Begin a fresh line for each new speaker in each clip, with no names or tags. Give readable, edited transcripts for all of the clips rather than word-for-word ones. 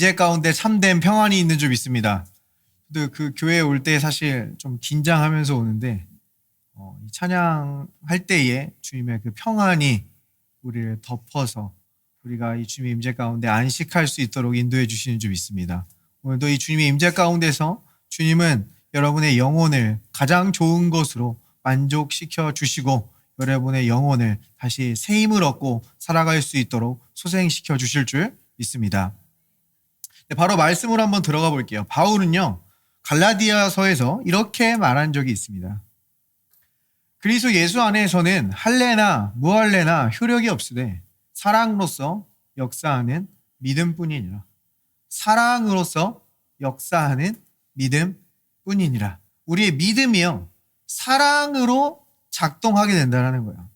임재 가운데 참된 평안이 있는 줄 믿습니다. 근데 그 교회에 올 때 사실 좀 긴장하면서 오는데 이 찬양할 때에 주님의 그 평안이 우리를 덮어서 우리가 이 주님의 임재 가운데 안식할 수 있도록 인도해 주시는 줄 믿습니다. 오늘도 이 주님의 임재 가운데서 주님은 여러분의 영혼을 가장 좋은 것으로 만족시켜 주시고 여러분의 영혼을 다시 새 힘을 얻고 살아갈 수 있도록 소생시켜 주실 줄 믿습니다. 바로 말씀으로 한번 들어가 볼게요. 바울은요, 갈라디아서에서 이렇게 말한 적이 있습니다. 그리스도 예수 안에서는 할례나 무할례나 효력이 없으되 사랑으로서 역사하는 믿음뿐이니라. 사랑으로서 역사하는 믿음뿐이니라. 우리의 믿음이요, 사랑으로 작동하게 된다는 거예요.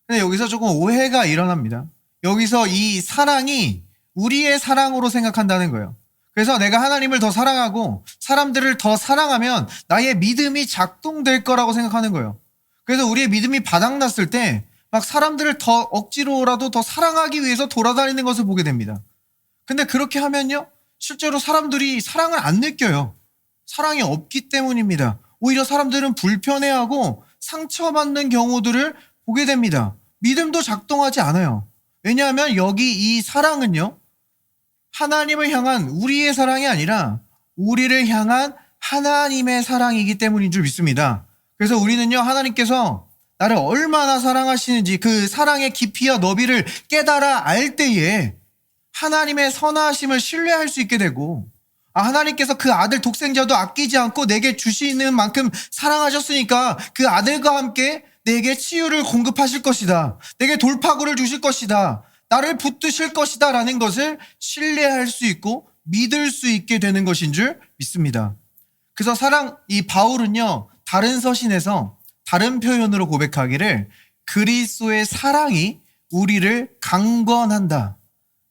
근데 여기서 조금 오해가 일어납니다. 여기서 이 사랑이 우리의 사랑으로 생각한다는 거예요. 그래서 내가 하나님을 더 사랑하고 사람들을 더 사랑하면 나의 믿음이 작동될 거라고 생각하는 거예요. 그래서 우리의 믿음이 바닥났을 때 막 사람들을 더 억지로라도 더 사랑하기 위해서 돌아다니는 것을 보게 됩니다. 근데 그렇게 하면요, 실제로 사람들이 사랑을 안 느껴요. 사랑이 없기 때문입니다. 오히려 사람들은 불편해하고 상처받는 경우들을 보게 됩니다. 믿음도 작동하지 않아요. 왜냐하면 여기 이 사랑은요, 하나님을 향한 우리의 사랑이 아니라 우리를 향한 하나님의 사랑이기 때문인 줄 믿습니다. 그래서 우리는요, 하나님께서 나를 얼마나 사랑하시는지 그 사랑의 깊이와 너비를 깨달아 알 때에 하나님의 선하심을 신뢰할 수 있게 되고, 하나님께서 그 아들 독생자도 아끼지 않고 내게 주시는 만큼 사랑하셨으니까 그 아들과 함께 내게 치유를 공급하실 것이다, 내게 돌파구를 주실 것이다, 나를 붙드실 것이다 라는 것을 신뢰할 수 있고 믿을 수 있게 되는 것인 줄 믿습니다. 그래서 이 바울은요, 다른 서신에서 다른 표현으로 고백하기를 그리스도의 사랑이 우리를 강건한다,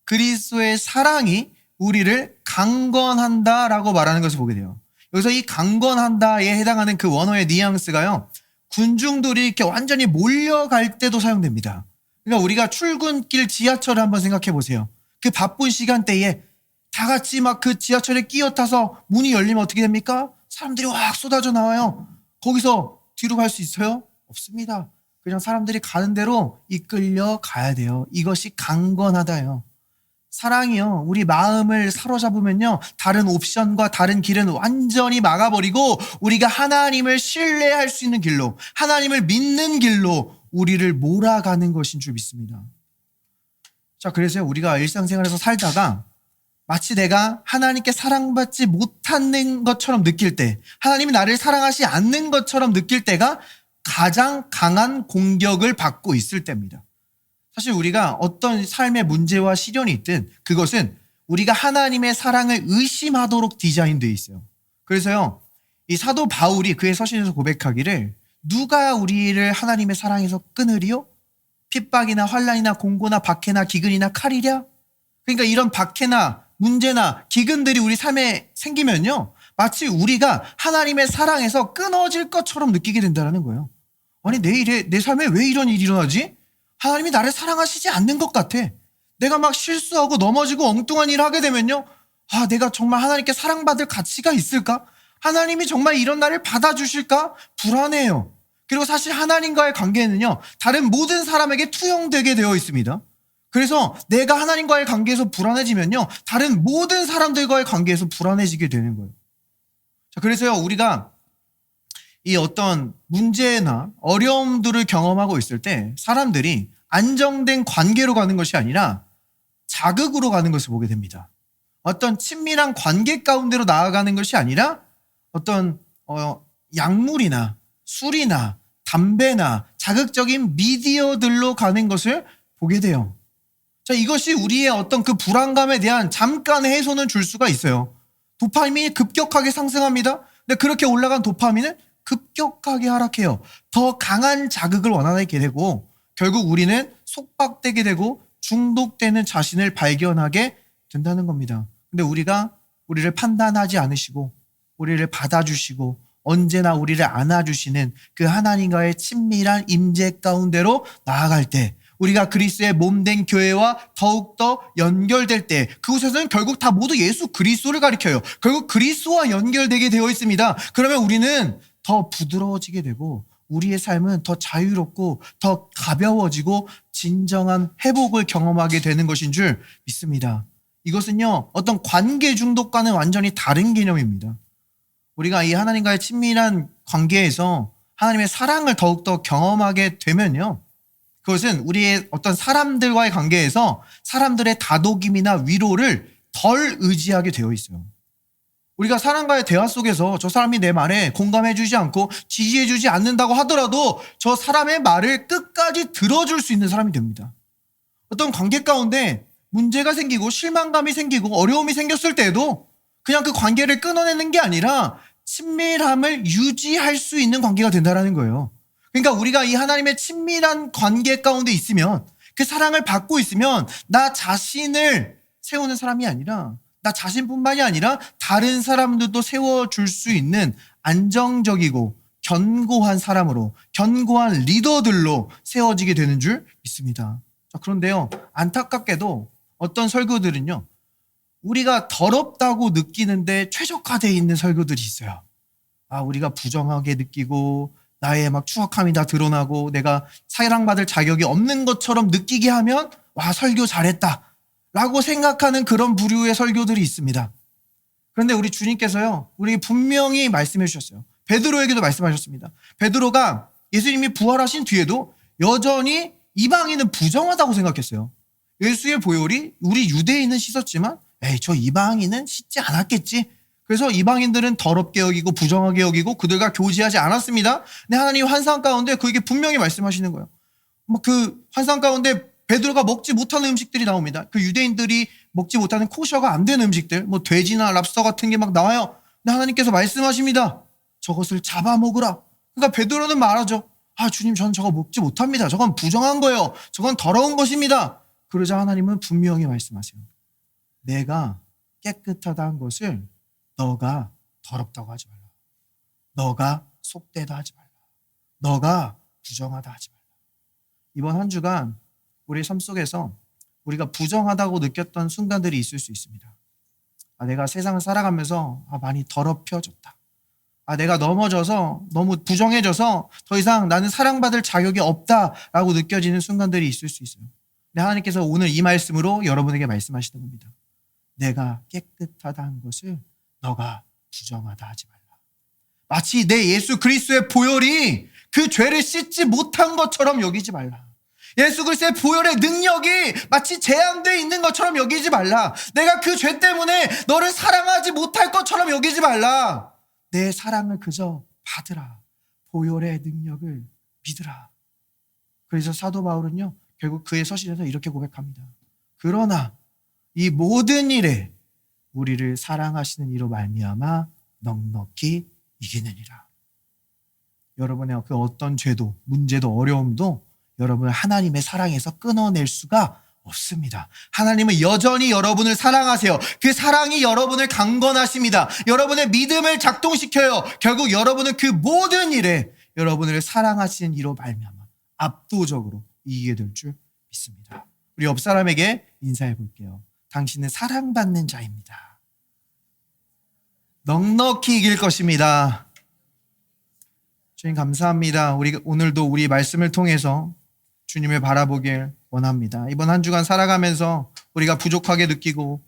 그리스도의 사랑이 우리를 강건한다라고 말하는 것을 보게 돼요. 여기서 이 강건한다에 해당하는 그 원어의 뉘앙스가요, 군중들이 이렇게 완전히 몰려갈 때도 사용됩니다. 그러니까 우리가 출근길 지하철을 한번 생각해 보세요. 그 바쁜 시간대에 다 같이 막 그 지하철에 끼어 타서 문이 열리면 어떻게 됩니까? 사람들이 확 쏟아져 나와요. 거기서 뒤로 갈 수 있어요? 없습니다. 그냥 사람들이 가는 대로 이끌려 가야 돼요. 이것이 강건하다요. 사랑이요, 우리 마음을 사로잡으면요, 다른 옵션과 다른 길은 완전히 막아버리고 우리가 하나님을 신뢰할 수 있는 길로, 하나님을 믿는 길로 우리를 몰아가는 것인 줄 믿습니다. 자, 그래서 우리가 일상생활에서 살다가 마치 내가 하나님께 사랑받지 못하는 것처럼 느낄 때, 하나님이 나를 사랑하지 않는 것처럼 느낄 때가 가장 강한 공격을 받고 있을 때입니다. 사실 우리가 어떤 삶의 문제와 시련이 있든 그것은 우리가 하나님의 사랑을 의심하도록 디자인되어 있어요. 그래서요, 이 사도 바울이 그의 서신에서 고백하기를 누가 우리를 하나님의 사랑에서 끊으리요? 핍박이나 환난이나 공고나 박해나 기근이나 칼이랴? 그러니까 이런 박해나 문제나 기근들이 우리 삶에 생기면요, 마치 우리가 하나님의 사랑에서 끊어질 것처럼 느끼게 된다는 거예요. 아니, 내 삶에 왜 이런 일이 일어나지? 하나님이 나를 사랑하시지 않는 것 같아. 내가 막 실수하고 넘어지고 엉뚱한 일을 하게 되면요, 내가 정말 하나님께 사랑받을 가치가 있을까? 하나님이 정말 이런 나를 받아주실까? 불안해요. 그리고 사실 하나님과의 관계는요, 다른 모든 사람에게 투영되게 되어 있습니다. 그래서 내가 하나님과의 관계에서 불안해지면요, 다른 모든 사람들과의 관계에서 불안해지게 되는 거예요. 자, 그래서요, 우리가 이 어떤 문제나 어려움들을 경험하고 있을 때 사람들이 안정된 관계로 가는 것이 아니라 자극으로 가는 것을 보게 됩니다. 어떤 친밀한 관계 가운데로 나아가는 것이 아니라 어떤 약물이나 술이나 담배나 자극적인 미디어들로 가는 것을 보게 돼요. 자, 이것이 우리의 어떤 그 불안감에 대한 잠깐의 해소는 줄 수가 있어요. 도파민이 급격하게 상승합니다. 근데 그렇게 올라간 도파민은 급격하게 하락해요. 더 강한 자극을 원하게 되고 결국 우리는 속박되게 되고 중독되는 자신을 발견하게 된다는 겁니다. 근데 우리가 우리를 판단하지 않으시고 우리를 받아주시고 언제나 우리를 안아주시는 그 하나님과의 친밀한 임재 가운데로 나아갈 때 우리가 그리스도의 몸된 교회와 더욱더 연결될 때 그곳에서는 결국 다 모두 예수 그리스도를 가리켜요. 결국 그리스도와 연결되게 되어 있습니다. 그러면 우리는 더 부드러워지게 되고 우리의 삶은 더 자유롭고 더 가벼워지고 진정한 회복을 경험하게 되는 것인 줄 믿습니다. 이것은요, 어떤 관계 중독과는 완전히 다른 개념입니다. 우리가 이 하나님과의 친밀한 관계에서 하나님의 사랑을 더욱더 경험하게 되면요, 그것은 우리의 어떤 사람들과의 관계에서 사람들의 다독임이나 위로를 덜 의지하게 되어 있어요. 우리가 사람과의 대화 속에서 저 사람이 내 말에 공감해주지 않고 지지해주지 않는다고 하더라도 저 사람의 말을 끝까지 들어줄 수 있는 사람이 됩니다. 어떤 관계 가운데 문제가 생기고 실망감이 생기고 어려움이 생겼을 때에도 그냥 그 관계를 끊어내는 게 아니라 친밀함을 유지할 수 있는 관계가 된다는 거예요. 그러니까 우리가 이 하나님의 친밀한 관계 가운데 있으면, 그 사랑을 받고 있으면 나 자신을 세우는 사람이 아니라, 나 자신뿐만이 아니라 다른 사람들도 세워줄 수 있는 안정적이고 견고한 사람으로, 견고한 리더들로 세워지게 되는 줄 믿습니다. 그런데요, 안타깝게도 어떤 설교들은요, 우리가 더럽다고 느끼는데 최적화되어 있는 설교들이 있어요. 우리가 부정하게 느끼고 나의 막 추악함이 다 드러나고 내가 사랑받을 자격이 없는 것처럼 느끼게 하면 와, 설교 잘했다 라고 생각하는 그런 부류의 설교들이 있습니다. 그런데 우리 주님께서요, 우리에게 분명히 말씀해 주셨어요. 베드로에게도 말씀하셨습니다. 베드로가 예수님이 부활하신 뒤에도 여전히 이방인은 부정하다고 생각했어요. 예수의 보혈이 우리 유대인은 씻었지만 저 이방인은 씻지 않았겠지. 그래서 이방인들은 더럽게 여기고 부정하게 여기고 그들과 교제하지 않았습니다. 근데 하나님 환상 가운데 그에게 분명히 말씀하시는 거예요. 그 환상 가운데 베드로가 먹지 못하는 음식들이 나옵니다. 그 유대인들이 먹지 못하는 코셔가 안 되는 음식들, 돼지나 랍스터 같은 게 막 나와요. 근데 하나님께서 말씀하십니다. 저것을 잡아먹으라. 그러니까 베드로는 말하죠. 주님, 전 저거 먹지 못합니다. 저건 부정한 거예요. 저건 더러운 것입니다. 그러자 하나님은 분명히 말씀하세요. 내가 깨끗하다 한 것을 너가 더럽다고 하지 말라. 너가 속되다 하지 말라. 너가 부정하다 하지 말라. 이번 한 주간 우리 삶 속에서 우리가 부정하다고 느꼈던 순간들이 있을 수 있습니다. 내가 세상을 살아가면서 많이 더럽혀졌다. 내가 넘어져서 너무 부정해져서 더 이상 나는 사랑받을 자격이 없다라고 느껴지는 순간들이 있을 수 있어요. 근데 하나님께서 오늘 이 말씀으로 여러분에게 말씀하시는 겁니다. 내가 깨끗하다 한 것을 너가 부정하다 하지 말라. 마치 내 예수 그리스도의 보혈이 그 죄를 씻지 못한 것처럼 여기지 말라. 예수 그리스도의 보혈의 능력이 마치 제한되어 있는 것처럼 여기지 말라. 내가 그 죄 때문에 너를 사랑하지 못할 것처럼 여기지 말라. 내 사랑을 그저 받으라. 보혈의 능력을 믿으라. 그래서 사도 바울은요, 결국 그의 서신에서 이렇게 고백합니다. 그러나 이 모든 일에 우리를 사랑하시는 이로 말미암아 넉넉히 이기느니라. 여러분의 그 어떤 죄도, 문제도, 어려움도 여러분을 하나님의 사랑에서 끊어낼 수가 없습니다. 하나님은 여전히 여러분을 사랑하세요. 그 사랑이 여러분을 강건하십니다. 여러분의 믿음을 작동시켜요. 결국 여러분은 그 모든 일에 여러분을 사랑하시는 이로 말미암아 압도적으로 이기게 될 줄 믿습니다. 우리 옆 사람에게 인사해 볼게요. 당신은 사랑받는 자입니다. 넉넉히 이길 것입니다. 주님 감사합니다. 오늘도 우리 말씀을 통해서 주님을 바라보길 원합니다. 이번 한 주간 살아가면서 우리가 부족하게 느끼고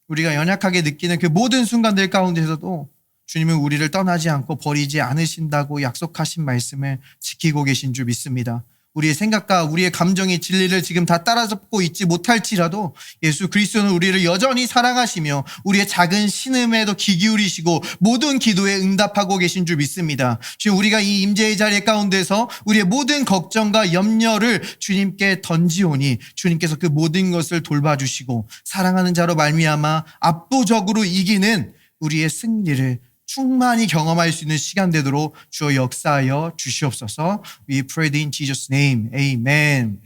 우리가 연약하게 느끼는 그 모든 순간들 가운데서도 주님은 우리를 떠나지 않고 버리지 않으신다고 약속하신 말씀을 지키고 계신 줄 믿습니다. 우리의 생각과 우리의 감정이 진리를 지금 다 따라잡고 있지 못할지라도 예수 그리스도는 우리를 여전히 사랑하시며 우리의 작은 신음에도 귀 기울이시고 모든 기도에 응답하고 계신 줄 믿습니다. 지금 우리가 이 임재의 자리 가운데서 우리의 모든 걱정과 염려를 주님께 던지오니 주님께서 그 모든 것을 돌봐주시고 사랑하는 자로 말미암아 압도적으로 이기는 우리의 승리를 충만히 경험할 수 있는 시간 되도록 주여 역사하여 주시옵소서. We pray in Jesus' name. Amen.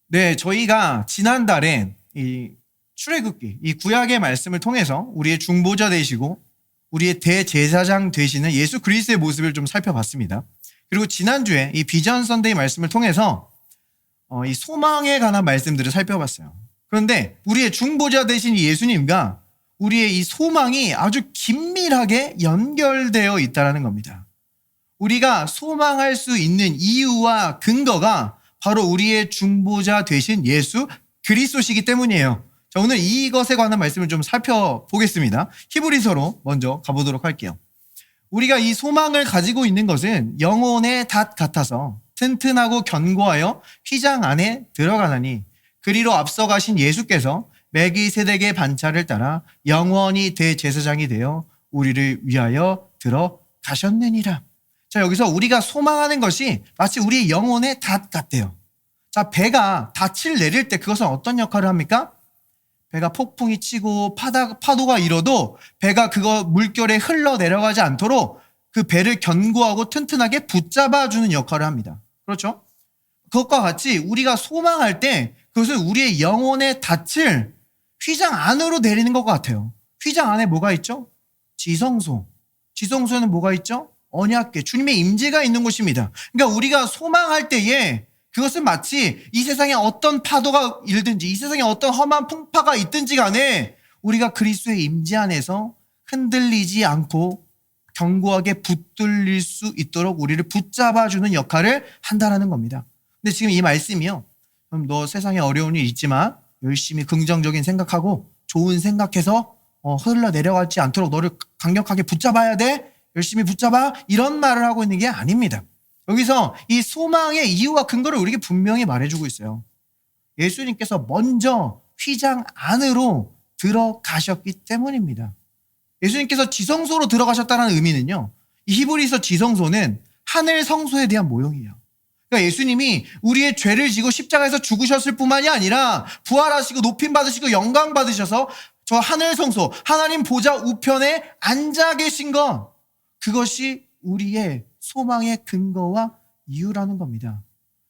네, 저희가 지난달에 이 출애굽기, 이 구약의 말씀을 통해서 우리의 중보자 되시고 우리의 대제사장 되시는 예수 그리스도의 모습을 좀 살펴봤습니다. 그리고 지난주에 이 비전 선데이 말씀을 통해서 이 소망에 관한 말씀들을 살펴봤어요. 그런데 우리의 중보자 되신 예수님과 우리의 이 소망이 아주 긴밀하게 연결되어 있다는 겁니다. 우리가 소망할 수 있는 이유와 근거가 바로 우리의 중보자 되신 예수 그리스도시기 때문이에요. 자, 오늘 이것에 관한 말씀을 좀 살펴보겠습니다. 히브리서로 먼저 가보도록 할게요. 우리가 이 소망을 가지고 있는 것은 영혼의 닷 같아서 튼튼하고 견고하여 휘장 안에 들어가나니 그리로 앞서가신 예수께서 멜기세덱의 반차를 따라 영원히 대제사장이 되어 우리를 위하여 들어가셨느니라. 자, 여기서 우리가 소망하는 것이 마치 우리의 영혼의 닷 같대요. 자, 배가 닻을 내릴 때 그것은 어떤 역할을 합니까? 배가 폭풍이 치고 파도가 일어도 배가 그거 물결에 흘러 내려가지 않도록 그 배를 견고하고 튼튼하게 붙잡아주는 역할을 합니다. 그렇죠? 그것과 같이 우리가 소망할 때 그것은 우리의 영혼의 닻을 휘장 안으로 내리는 것 같아요. 휘장 안에 뭐가 있죠? 지성소. 지성소에는 뭐가 있죠? 언약궤, 주님의 임재가 있는 곳입니다. 그러니까 우리가 소망할 때에 그것은 마치 이 세상에 어떤 파도가 일든지 이 세상에 어떤 험한 풍파가 있든지 간에 우리가 그리스도의 임재 안에서 흔들리지 않고 견고하게 붙들릴 수 있도록 우리를 붙잡아주는 역할을 한다는 겁니다. 근데 지금 이 말씀이요. 그럼 너 세상에 어려운 일 있지만 열심히 긍정적인 생각하고 좋은 생각해서 흘러내려가지 않도록 너를 강력하게 붙잡아야 돼. 열심히 붙잡아. 이런 말을 하고 있는 게 아닙니다. 여기서 이 소망의 이유와 근거를 우리에게 분명히 말해주고 있어요. 예수님께서 먼저 휘장 안으로 들어가셨기 때문입니다. 예수님께서 지성소로 들어가셨다는 의미는요. 이 히브리서 지성소는 하늘 성소에 대한 모형이에요. 그러니까 예수님이 우리의 죄를 지고 십자가에서 죽으셨을 뿐만이 아니라 부활하시고 높임 받으시고 영광 받으셔서 저 하늘 성소, 하나님 보좌 우편에 앉아 계신 것, 그것이 우리의 소망의 근거와 이유라는 겁니다.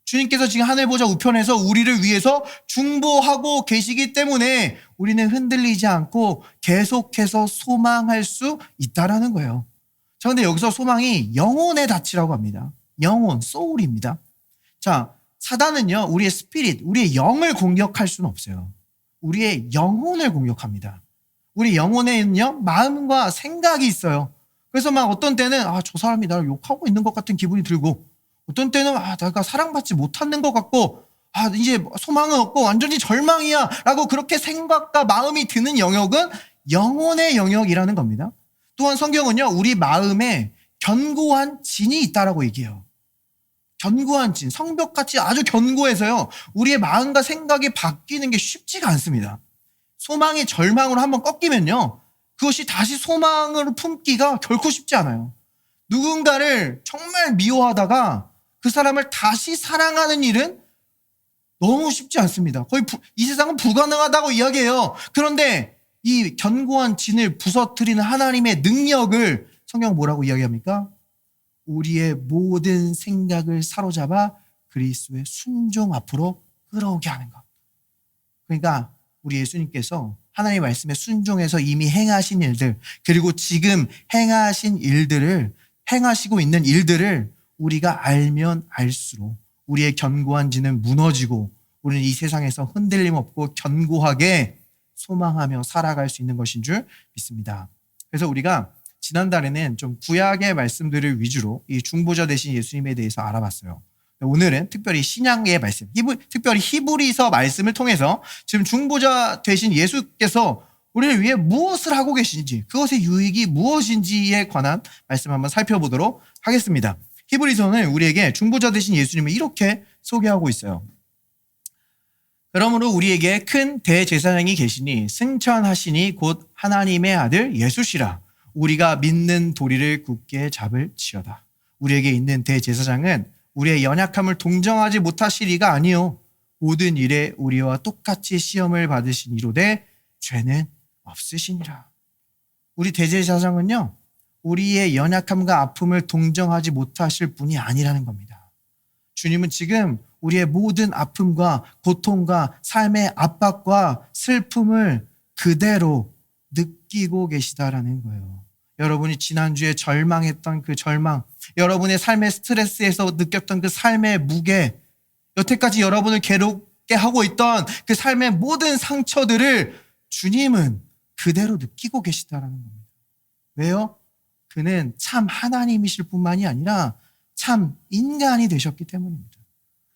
주님께서 지금 하늘 보좌 우편에서 우리를 위해서 중보하고 계시기 때문에 우리는 흔들리지 않고 계속해서 소망할 수 있다라는 거예요. 자, 근데 여기서 소망이 영혼의 닻이라고 합니다. 영혼, 소울입니다. 자, 사단은요, 우리의 스피릿, 우리의 영을 공격할 수는 없어요. 우리의 영혼을 공격합니다. 우리 영혼에는요, 마음과 생각이 있어요. 그래서 막 어떤 때는 저 사람이 나를 욕하고 있는 것 같은 기분이 들고 어떤 때는 내가 사랑받지 못하는 것 같고 이제 소망은 없고 완전히 절망이야 라고 그렇게 생각과 마음이 드는 영역은 영혼의 영역이라는 겁니다. 또한 성경은요, 우리 마음에 견고한 진이 있다라고 얘기해요. 견고한 진, 성벽같이 아주 견고해서요, 우리의 마음과 생각이 바뀌는 게 쉽지가 않습니다. 소망이 절망으로 한번 꺾이면요, 그것이 다시 소망을 품기가 결코 쉽지 않아요. 누군가를 정말 미워하다가 그 사람을 다시 사랑하는 일은 너무 쉽지 않습니다. 거의 이 세상은 불가능하다고 이야기해요. 그런데 이 견고한 진을 부서뜨리는 하나님의 능력을 성경은 뭐라고 이야기합니까? 우리의 모든 생각을 사로잡아 그리스도의 순종 앞으로 끌어오게 하는 것. 그러니까 우리 예수님께서 하나님의 말씀에 순종해서 이미 행하신 일들, 그리고 지금 행하시고 있는 일들을 우리가 알면 알수록 우리의 견고한 진은 무너지고 우리는 이 세상에서 흔들림 없고 견고하게 소망하며 살아갈 수 있는 것인 줄 믿습니다. 그래서 우리가 지난달에는 좀 구약의 말씀들을 위주로 이 중보자 되신 예수님에 대해서 알아봤어요. 오늘은 특별히 신약의 말씀, 특별히 히브리서 말씀을 통해서 지금 중보자 되신 예수께서 우리를 위해 무엇을 하고 계신지, 그것의 유익이 무엇인지에 관한 말씀 한번 살펴보도록 하겠습니다. 히브리서는 우리에게 중보자 되신 예수님을 이렇게 소개하고 있어요. 그러므로 우리에게 큰 대제사장이 계시니 승천하시니 곧 하나님의 아들 예수시라. 우리가 믿는 도리를 굳게 잡을지어다. 우리에게 있는 대제사장은 우리의 연약함을 동정하지 못하실 이가 아니요 모든 일에 우리와 똑같이 시험을 받으신 이로되 죄는 없으시니라. 우리 대제사장은요, 우리의 연약함과 아픔을 동정하지 못하실 분이 아니라는 겁니다. 주님은 지금 우리의 모든 아픔과 고통과 삶의 압박과 슬픔을 그대로 느끼고 계시다라는 거예요. 여러분이 지난주에 절망했던 그 절망, 여러분의 삶의 스트레스에서 느꼈던 그 삶의 무게, 여태까지 여러분을 괴롭게 하고 있던 그 삶의 모든 상처들을 주님은 그대로 느끼고 계시다라는 겁니다. 왜요? 그는 참 하나님이실 뿐만이 아니라 참 인간이 되셨기 때문입니다.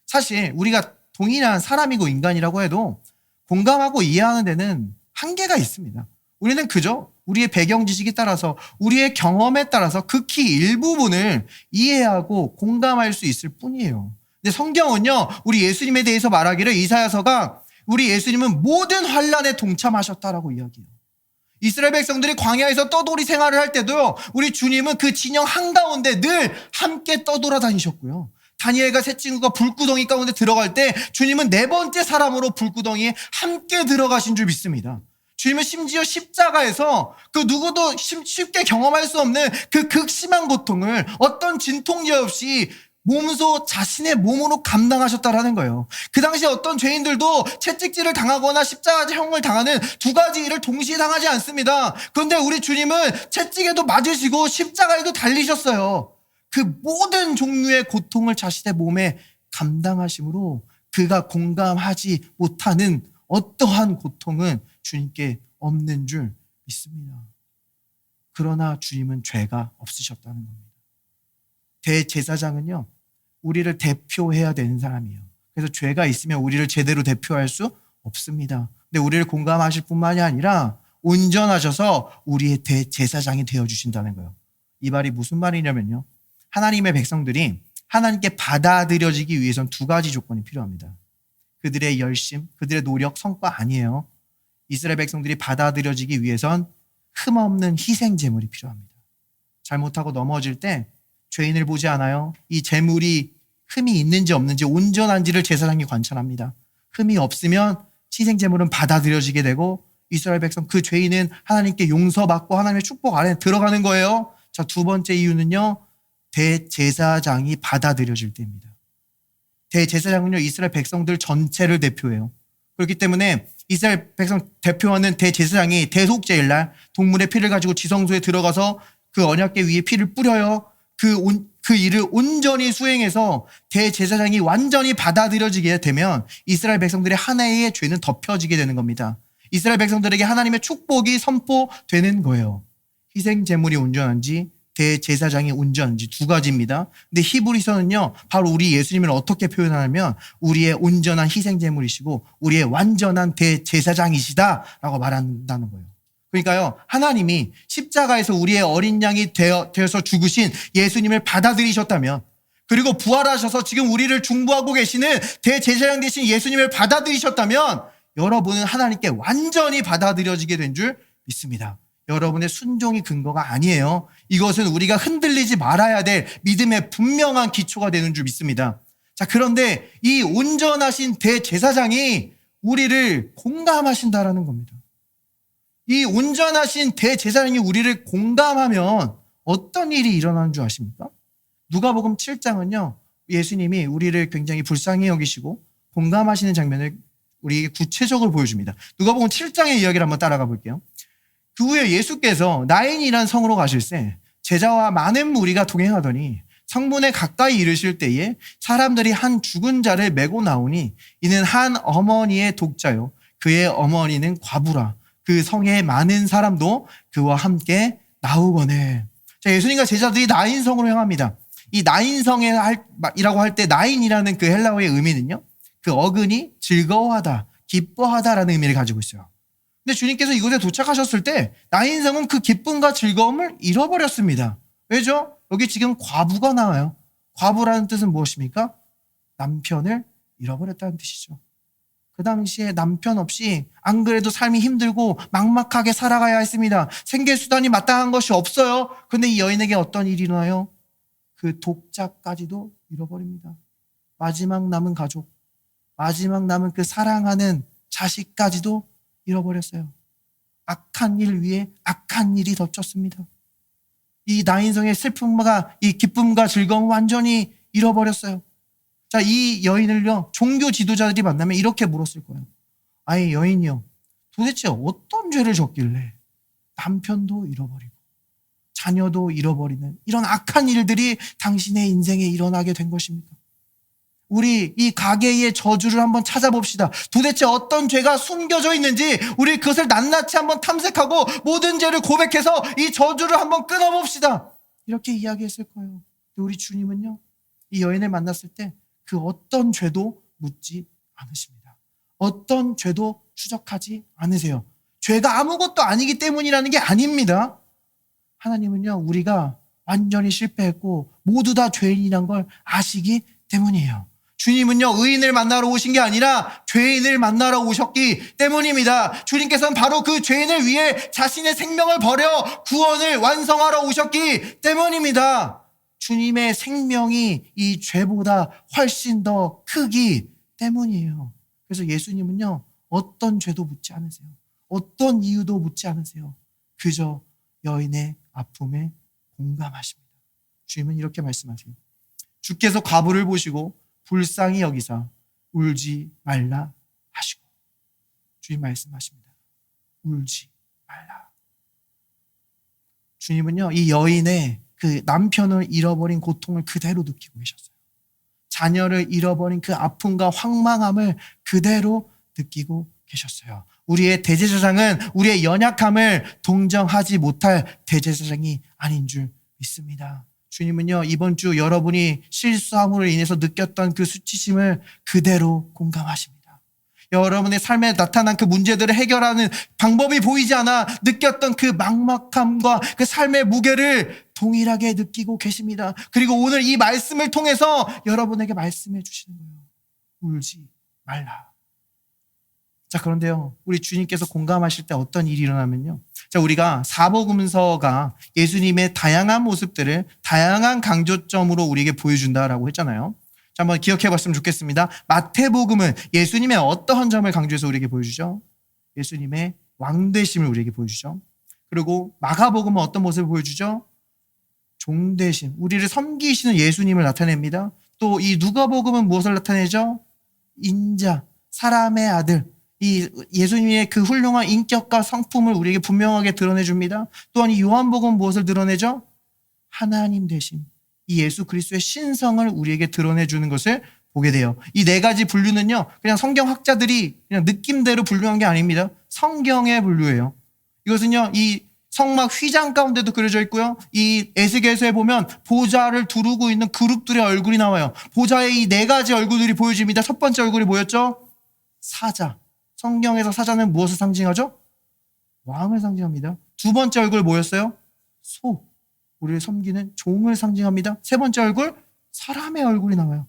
사실 우리가 동일한 사람이고 인간이라고 해도 공감하고 이해하는 데는 한계가 있습니다. 우리는 그저 우리의 배경 지식에 따라서 우리의 경험에 따라서 극히 일부분을 이해하고 공감할 수 있을 뿐이에요. 근데 성경은요, 우리 예수님에 대해서 말하기를 이사야서가 우리 예수님은 모든 환난에 동참하셨다라고 이야기해요. 이스라엘 백성들이 광야에서 떠돌이 생활을 할 때도요, 우리 주님은 그 진영 한가운데 늘 함께 떠돌아다니셨고요. 다니엘과 세 친구가 불구덩이 가운데 들어갈 때 주님은 네 번째 사람으로 불구덩이에 함께 들어가신 줄 믿습니다. 주님은 심지어 십자가에서 그 누구도 쉽게 경험할 수 없는 그 극심한 고통을 어떤 진통제 없이 몸소 자신의 몸으로 감당하셨다라는 거예요. 그 당시 어떤 죄인들도 채찍질을 당하거나 십자가형을 당하는 두 가지 일을 동시에 당하지 않습니다. 그런데 우리 주님은 채찍에도 맞으시고 십자가에도 달리셨어요. 그 모든 종류의 고통을 자신의 몸에 감당하심으로 그가 공감하지 못하는 어떠한 고통은 주님께 없는 줄 믿습니다. 그러나 주님은 죄가 없으셨다는 겁니다. 대제사장은요, 우리를 대표해야 되는 사람이에요. 그래서 죄가 있으면 우리를 제대로 대표할 수 없습니다. 근데 우리를 공감하실 뿐만이 아니라 온전하셔서 우리의 대제사장이 되어주신다는 거예요. 이 말이 무슨 말이냐면요, 하나님의 백성들이 하나님께 받아들여지기 위해선 두 가지 조건이 필요합니다. 그들의 열심, 그들의 노력, 성과 아니에요. 이스라엘 백성들이 받아들여지기 위해선 흠없는 희생 제물이 필요합니다. 잘못하고 넘어질 때 죄인을 보지 않아요. 이 제물이 흠이 있는지 없는지 온전한지를 제사장이 관찰합니다. 흠이 없으면 희생 제물은 받아들여지게 되고 이스라엘 백성 그 죄인은 하나님께 용서받고 하나님의 축복 안에 들어가는 거예요. 자, 두 번째 이유는요, 대제사장이 받아들여질 때입니다. 대제사장은요, 이스라엘 백성들 전체를 대표해요. 그렇기 때문에 이스라엘 백성 대표하는 대제사장이 대속죄일날 동물의 피를 가지고 지성소에 들어가서 그 언약궤 위에 피를 뿌려요. 그 일을 온전히 수행해서 대제사장이 완전히 받아들여지게 되면 이스라엘 백성들의 한 해의 죄는 덮여지게 되는 겁니다. 이스라엘 백성들에게 하나님의 축복이 선포되는 거예요. 희생 제물이 온전한지 대제사장이 온전한지 두 가지입니다. 근데 히브리서는요, 바로 우리 예수님을 어떻게 표현하냐면 우리의 온전한 희생 제물이시고 우리의 완전한 대제사장이시다라고 말한다는 거예요. 그러니까요, 하나님이 십자가에서 우리의 어린 양이 되어서 죽으신 예수님을 받아들이셨다면, 그리고 부활하셔서 지금 우리를 중보하고 계시는 대제사장 되신 예수님을 받아들이셨다면 여러분은 하나님께 완전히 받아들여지게 된 줄 믿습니다. 여러분의 순종이 근거가 아니에요. 이것은 우리가 흔들리지 말아야 될 믿음의 분명한 기초가 되는 줄 믿습니다. 자, 그런데 이 온전하신 대제사장이 우리를 공감하신다라는 겁니다. 이 온전하신 대제사장이 우리를 공감하면 어떤 일이 일어나는 줄 아십니까? 누가복음 7장은요, 예수님이 우리를 굉장히 불쌍히 여기시고 공감하시는 장면을 우리에게 구체적으로 보여줍니다. 누가복음 7장의 이야기를 한번 따라가 볼게요. 그 후에 예수께서 나인이라는 성으로 가실새 제자와 많은 무리가 동행하더니 성문에 가까이 이르실 때에 사람들이 한 죽은 자를 메고 나오니 이는 한 어머니의 독자요 그의 어머니는 과부라. 그 성에 많은 사람도 그와 함께 나오거늘. 자, 예수님과 제자들이 나인성으로 향합니다. 이 나인성이라고 할 때 나인이라는 그 헬라어의 의미는요, 그 어근이 즐거워하다, 기뻐하다라는 의미를 가지고 있어요. 근데 주님께서 이곳에 도착하셨을 때 나인성은 그 기쁨과 즐거움을 잃어버렸습니다. 왜죠? 여기 지금 과부가 나와요. 과부라는 뜻은 무엇입니까? 남편을 잃어버렸다는 뜻이죠. 그 당시에 남편 없이 안 그래도 삶이 힘들고 막막하게 살아가야 했습니다. 생계수단이 마땅한 것이 없어요. 근데 이 여인에게 어떤 일이 일어나요? 그 독자까지도 잃어버립니다. 마지막 남은 가족, 마지막 남은 그 사랑하는 자식까지도 잃어버렸어요. 악한 일 위에 악한 일이 덮쳤습니다. 이 나인성의 슬픔과 이 기쁨과 즐거움 완전히 잃어버렸어요. 자, 이 여인을요, 종교 지도자들이 만나면 이렇게 물었을 거예요. 아이 여인이요, 도대체 어떤 죄를 졌길래 남편도 잃어버리고 자녀도 잃어버리는 이런 악한 일들이 당신의 인생에 일어나게 된 것입니까? 우리 이 가계의 저주를 한번 찾아봅시다. 도대체 어떤 죄가 숨겨져 있는지 우리 그것을 낱낱이 한번 탐색하고 모든 죄를 고백해서 이 저주를 한번 끊어봅시다. 이렇게 이야기했을 거예요. 우리 주님은요, 이 여인을 만났을 때 그 어떤 죄도 묻지 않으십니다. 어떤 죄도 추적하지 않으세요. 죄가 아무것도 아니기 때문이라는 게 아닙니다. 하나님은요, 우리가 완전히 실패했고 모두 다 죄인이란 걸 아시기 때문이에요. 주님은요, 의인을 만나러 오신 게 아니라 죄인을 만나러 오셨기 때문입니다. 주님께서는 바로 그 죄인을 위해 자신의 생명을 버려 구원을 완성하러 오셨기 때문입니다. 주님의 생명이 이 죄보다 훨씬 더 크기 때문이에요. 그래서 예수님은요, 어떤 죄도 묻지 않으세요. 어떤 이유도 묻지 않으세요. 그저 여인의 아픔에 공감하십니다. 주님은 이렇게 말씀하세요. 주께서 과부를 보시고 불쌍히 여기사 울지 말라 하시고. 주님 말씀하십니다. 울지 말라. 주님은요, 이 여인의 그 남편을 잃어버린 고통을 그대로 느끼고 계셨어요. 자녀를 잃어버린 그 아픔과 황망함을 그대로 느끼고 계셨어요. 우리의 대제사장은 우리의 연약함을 동정하지 못할 대제사장이 아닌 줄 믿습니다. 주님은요, 이번 주 여러분이 실수함으로 인해서 느꼈던 그 수치심을 그대로 공감하십니다. 여러분의 삶에 나타난 그 문제들을 해결하는 방법이 보이지 않아 느꼈던 그 막막함과 그 삶의 무게를 동일하게 느끼고 계십니다. 그리고 오늘 이 말씀을 통해서 여러분에게 말씀해 주시는 거예요. 울지 말라. 자, 그런데요, 우리 주님께서 공감하실 때 어떤 일이 일어나면요. 자, 우리가 사복음서가 예수님의 다양한 모습들을 다양한 강조점으로 우리에게 보여준다라고 했잖아요. 자, 한번 기억해 봤으면 좋겠습니다. 마태복음은 예수님의 어떠한 점을 강조해서 우리에게 보여주죠? 예수님의 왕되심을 우리에게 보여주죠. 그리고 마가복음은 어떤 모습을 보여주죠? 종되심, 우리를 섬기시는 예수님을 나타냅니다. 또 이 누가복음은 무엇을 나타내죠? 인자, 사람의 아들, 이 예수님의 그 훌륭한 인격과 성품을 우리에게 분명하게 드러내줍니다. 또한 이 요한복음은 무엇을 드러내죠? 하나님 되심, 이 예수 그리스도의 신성을 우리에게 드러내주는 것을 보게 돼요. 이 네 가지 분류는요, 그냥 성경학자들이 그냥 느낌대로 분류한 게 아닙니다. 성경의 분류예요. 이것은요, 이 성막 휘장 가운데도 그려져 있고요. 이 에스겔서에 보면 보좌를 두르고 있는 그룹들의 얼굴이 나와요. 보좌의 이 네 가지 얼굴들이 보여집니다. 첫 번째 얼굴이 뭐였죠? 사자. 성경에서 사자는 무엇을 상징하죠? 왕을 상징합니다. 두 번째 얼굴 뭐였어요? 소. 우리를 섬기는 종을 상징합니다. 세 번째 얼굴, 사람의 얼굴이 나와요.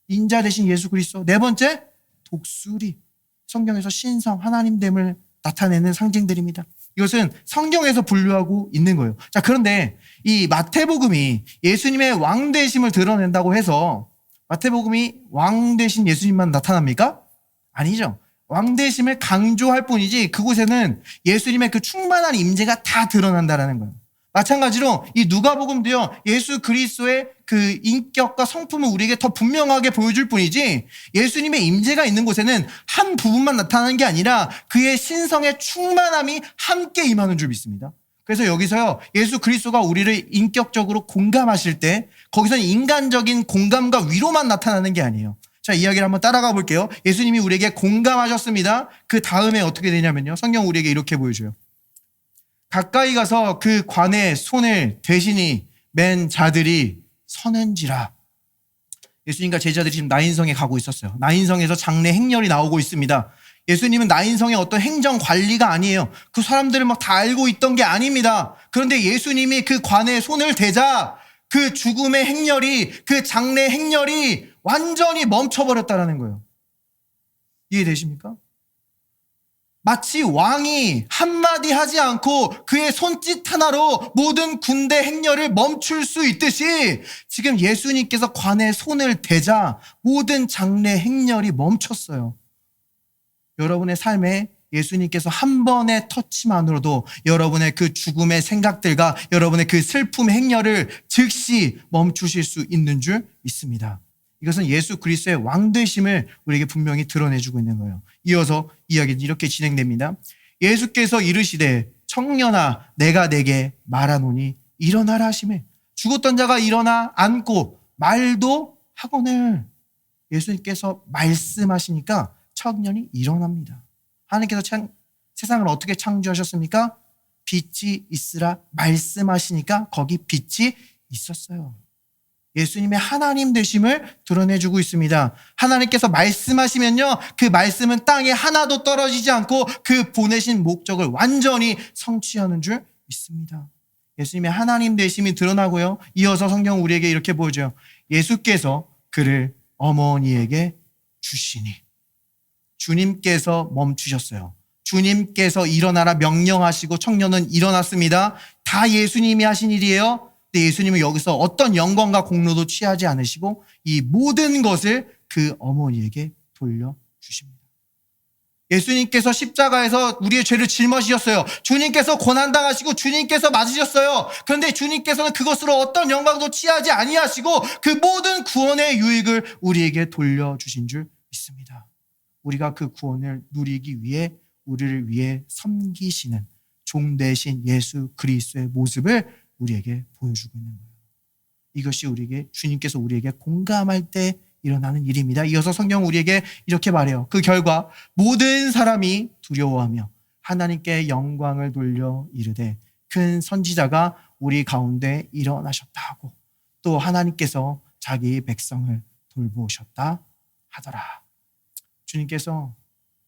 인자 대신 예수 그리스도. 네 번째, 독수리. 성경에서 신성, 하나님됨을 나타내는 상징들입니다. 이것은 성경에서 분류하고 있는 거예요. 자, 그런데 이 마태복음이 예수님의 왕되심을 드러낸다고 해서 마태복음이 왕되신 예수님만 나타납니까? 아니죠. 왕되심을 강조할 뿐이지 그곳에는 예수님의 그 충만한 임재가 다 드러난다라는 거예요. 마찬가지로 이 누가복음도요, 예수 그리스도의 그 인격과 성품을 우리에게 더 분명하게 보여줄 뿐이지 예수님의 임재가 있는 곳에는 한 부분만 나타나는 게 아니라 그의 신성의 충만함이 함께 임하는 줄 믿습니다. 그래서 여기서요, 예수 그리스도가 우리를 인격적으로 공감하실 때 거기서는 인간적인 공감과 위로만 나타나는 게 아니에요. 자, 이야기를 한번 따라가 볼게요. 예수님이 우리에게 공감하셨습니다. 그 다음에 어떻게 되냐면요, 성경 우리에게 이렇게 보여줘요. 가까이 가서 그 관에 손을 대신이 맨 자들이 서는지라. 예수님과 제자들이 지금 나인성에 가고 있었어요. 나인성에서 장례 행렬이 나오고 있습니다. 예수님은 나인성의 어떤 행정 관리가 아니에요. 그 사람들을 막 다 알고 있던 게 아닙니다. 그런데 예수님이 그 관에 손을 대자 그 죽음의 행렬이, 그 장례 행렬이 완전히 멈춰버렸다는 거예요. 이해되십니까? 마치 왕이 한마디 하지 않고 그의 손짓 하나로 모든 군대 행렬을 멈출 수 있듯이 지금 예수님께서 관에 손을 대자 모든 장례 행렬이 멈췄어요. 여러분의 삶에 예수님께서 한 번의 터치만으로도 여러분의 그 죽음의 생각들과 여러분의 그 슬픔의 행렬을 즉시 멈추실 수 있는 줄 믿습니다. 이것은 예수 그리스도의 왕되심을 우리에게 분명히 드러내주고 있는 거예요. 이어서 이야기는 이렇게 진행됩니다. 예수께서 이르시되 청년아 내가 내게 말하노니 일어나라 하심에 죽었던 자가 일어나 앉고 말도 하거늘. 예수님께서 말씀하시니까 청년이 일어납니다. 하나님께서 세상을 어떻게 창조하셨습니까? 빛이 있으라 말씀하시니까 거기 빛이 있었어요. 예수님의 하나님 되심을 드러내주고 있습니다. 하나님께서 말씀하시면요, 그 말씀은 땅에 하나도 떨어지지 않고 그 보내신 목적을 완전히 성취하는 줄 믿습니다. 예수님의 하나님 되심이 드러나고요. 이어서 성경은 우리에게 이렇게 보여줘요. 예수께서 그를 어머니에게 주시니. 주님께서 멈추셨어요. 주님께서 일어나라 명령하시고 청년은 일어났습니다. 다 예수님이 하신 일이에요. 근데 예수님은 여기서 어떤 영광과 공로도 취하지 않으시고 이 모든 것을 그 어머니에게 돌려주십니다. 예수님께서 십자가에서 우리의 죄를 짊어지셨어요. 주님께서 고난당하시고 주님께서 맞으셨어요. 그런데 주님께서는 그것으로 어떤 영광도 취하지 아니하시고 그 모든 구원의 유익을 우리에게 돌려주신 줄 믿습니다. 우리가 그 구원을 누리기 위해 우리를 위해 섬기시는 종 되신 예수 그리스도의 모습을 우리에게 보여주고 있는 거예요. 이것이 주님께서 우리에게 공감할 때 일어나는 일입니다. 이어서 성경은 우리에게 이렇게 말해요. 그 결과 모든 사람이 두려워하며 하나님께 영광을 돌려 이르되 큰 선지자가 우리 가운데 일어나셨다 하고 또 하나님께서 자기 백성을 돌보셨다 하더라. 주님께서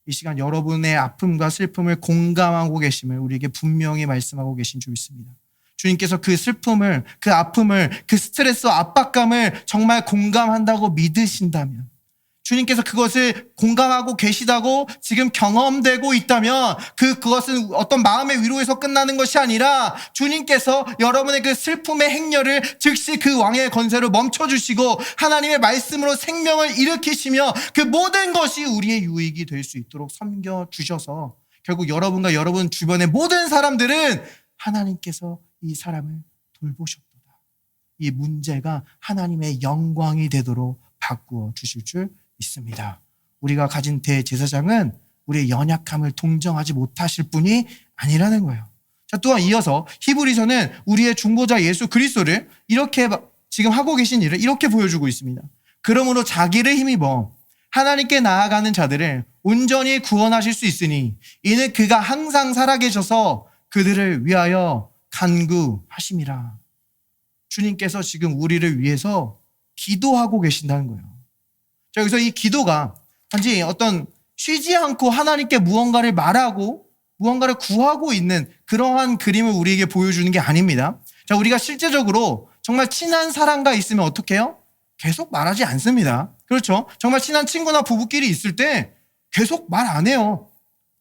이 시간 여러분의 아픔과 슬픔을 공감하고 계심을 우리에게 분명히 말씀하고 계신 줄 믿습니다. 주님께서 그 슬픔을, 그 아픔을, 그 스트레스, 압박감을 정말 공감한다고 믿으신다면, 주님께서 그것을 공감하고 계시다고 지금 경험되고 있다면 그것은 어떤 마음의 위로에서 끝나는 것이 아니라 주님께서 여러분의 그 슬픔의 행렬을 즉시 그 왕의 권세로 멈춰주시고 하나님의 말씀으로 생명을 일으키시며 그 모든 것이 우리의 유익이 될 수 있도록 섬겨주셔서 결국 여러분과 여러분 주변의 모든 사람들은 하나님께서 이 사람을 돌보셨도다. 이 문제가 하나님의 영광이 되도록 바꾸어 주실 줄 믿습니다. 우리가 가진 대제사장은 우리의 연약함을 동정하지 못하실 분이 아니라는 거예요. 자, 또한 이어서 히브리서는 우리의 중보자 예수 그리스도를 이렇게 지금 하고 계신 일을 이렇게 보여주고 있습니다. 그러므로 자기를 힘입어 하나님께 나아가는 자들을 온전히 구원하실 수 있으니 이는 그가 항상 살아계셔서 그들을 위하여 간구하심이라. 주님께서 지금 우리를 위해서 기도하고 계신다는 거예요. 자, 여기서 이 기도가 단지 어떤 쉬지 않고 하나님께 무언가를 말하고 무언가를 구하고 있는 그러한 그림을 우리에게 보여주는 게 아닙니다. 자, 우리가 실제적으로 정말 친한 사람과 있으면 어떻게 해요? 계속 말하지 않습니다. 그렇죠? 정말 친한 친구나 부부끼리 있을 때 계속 말 안 해요.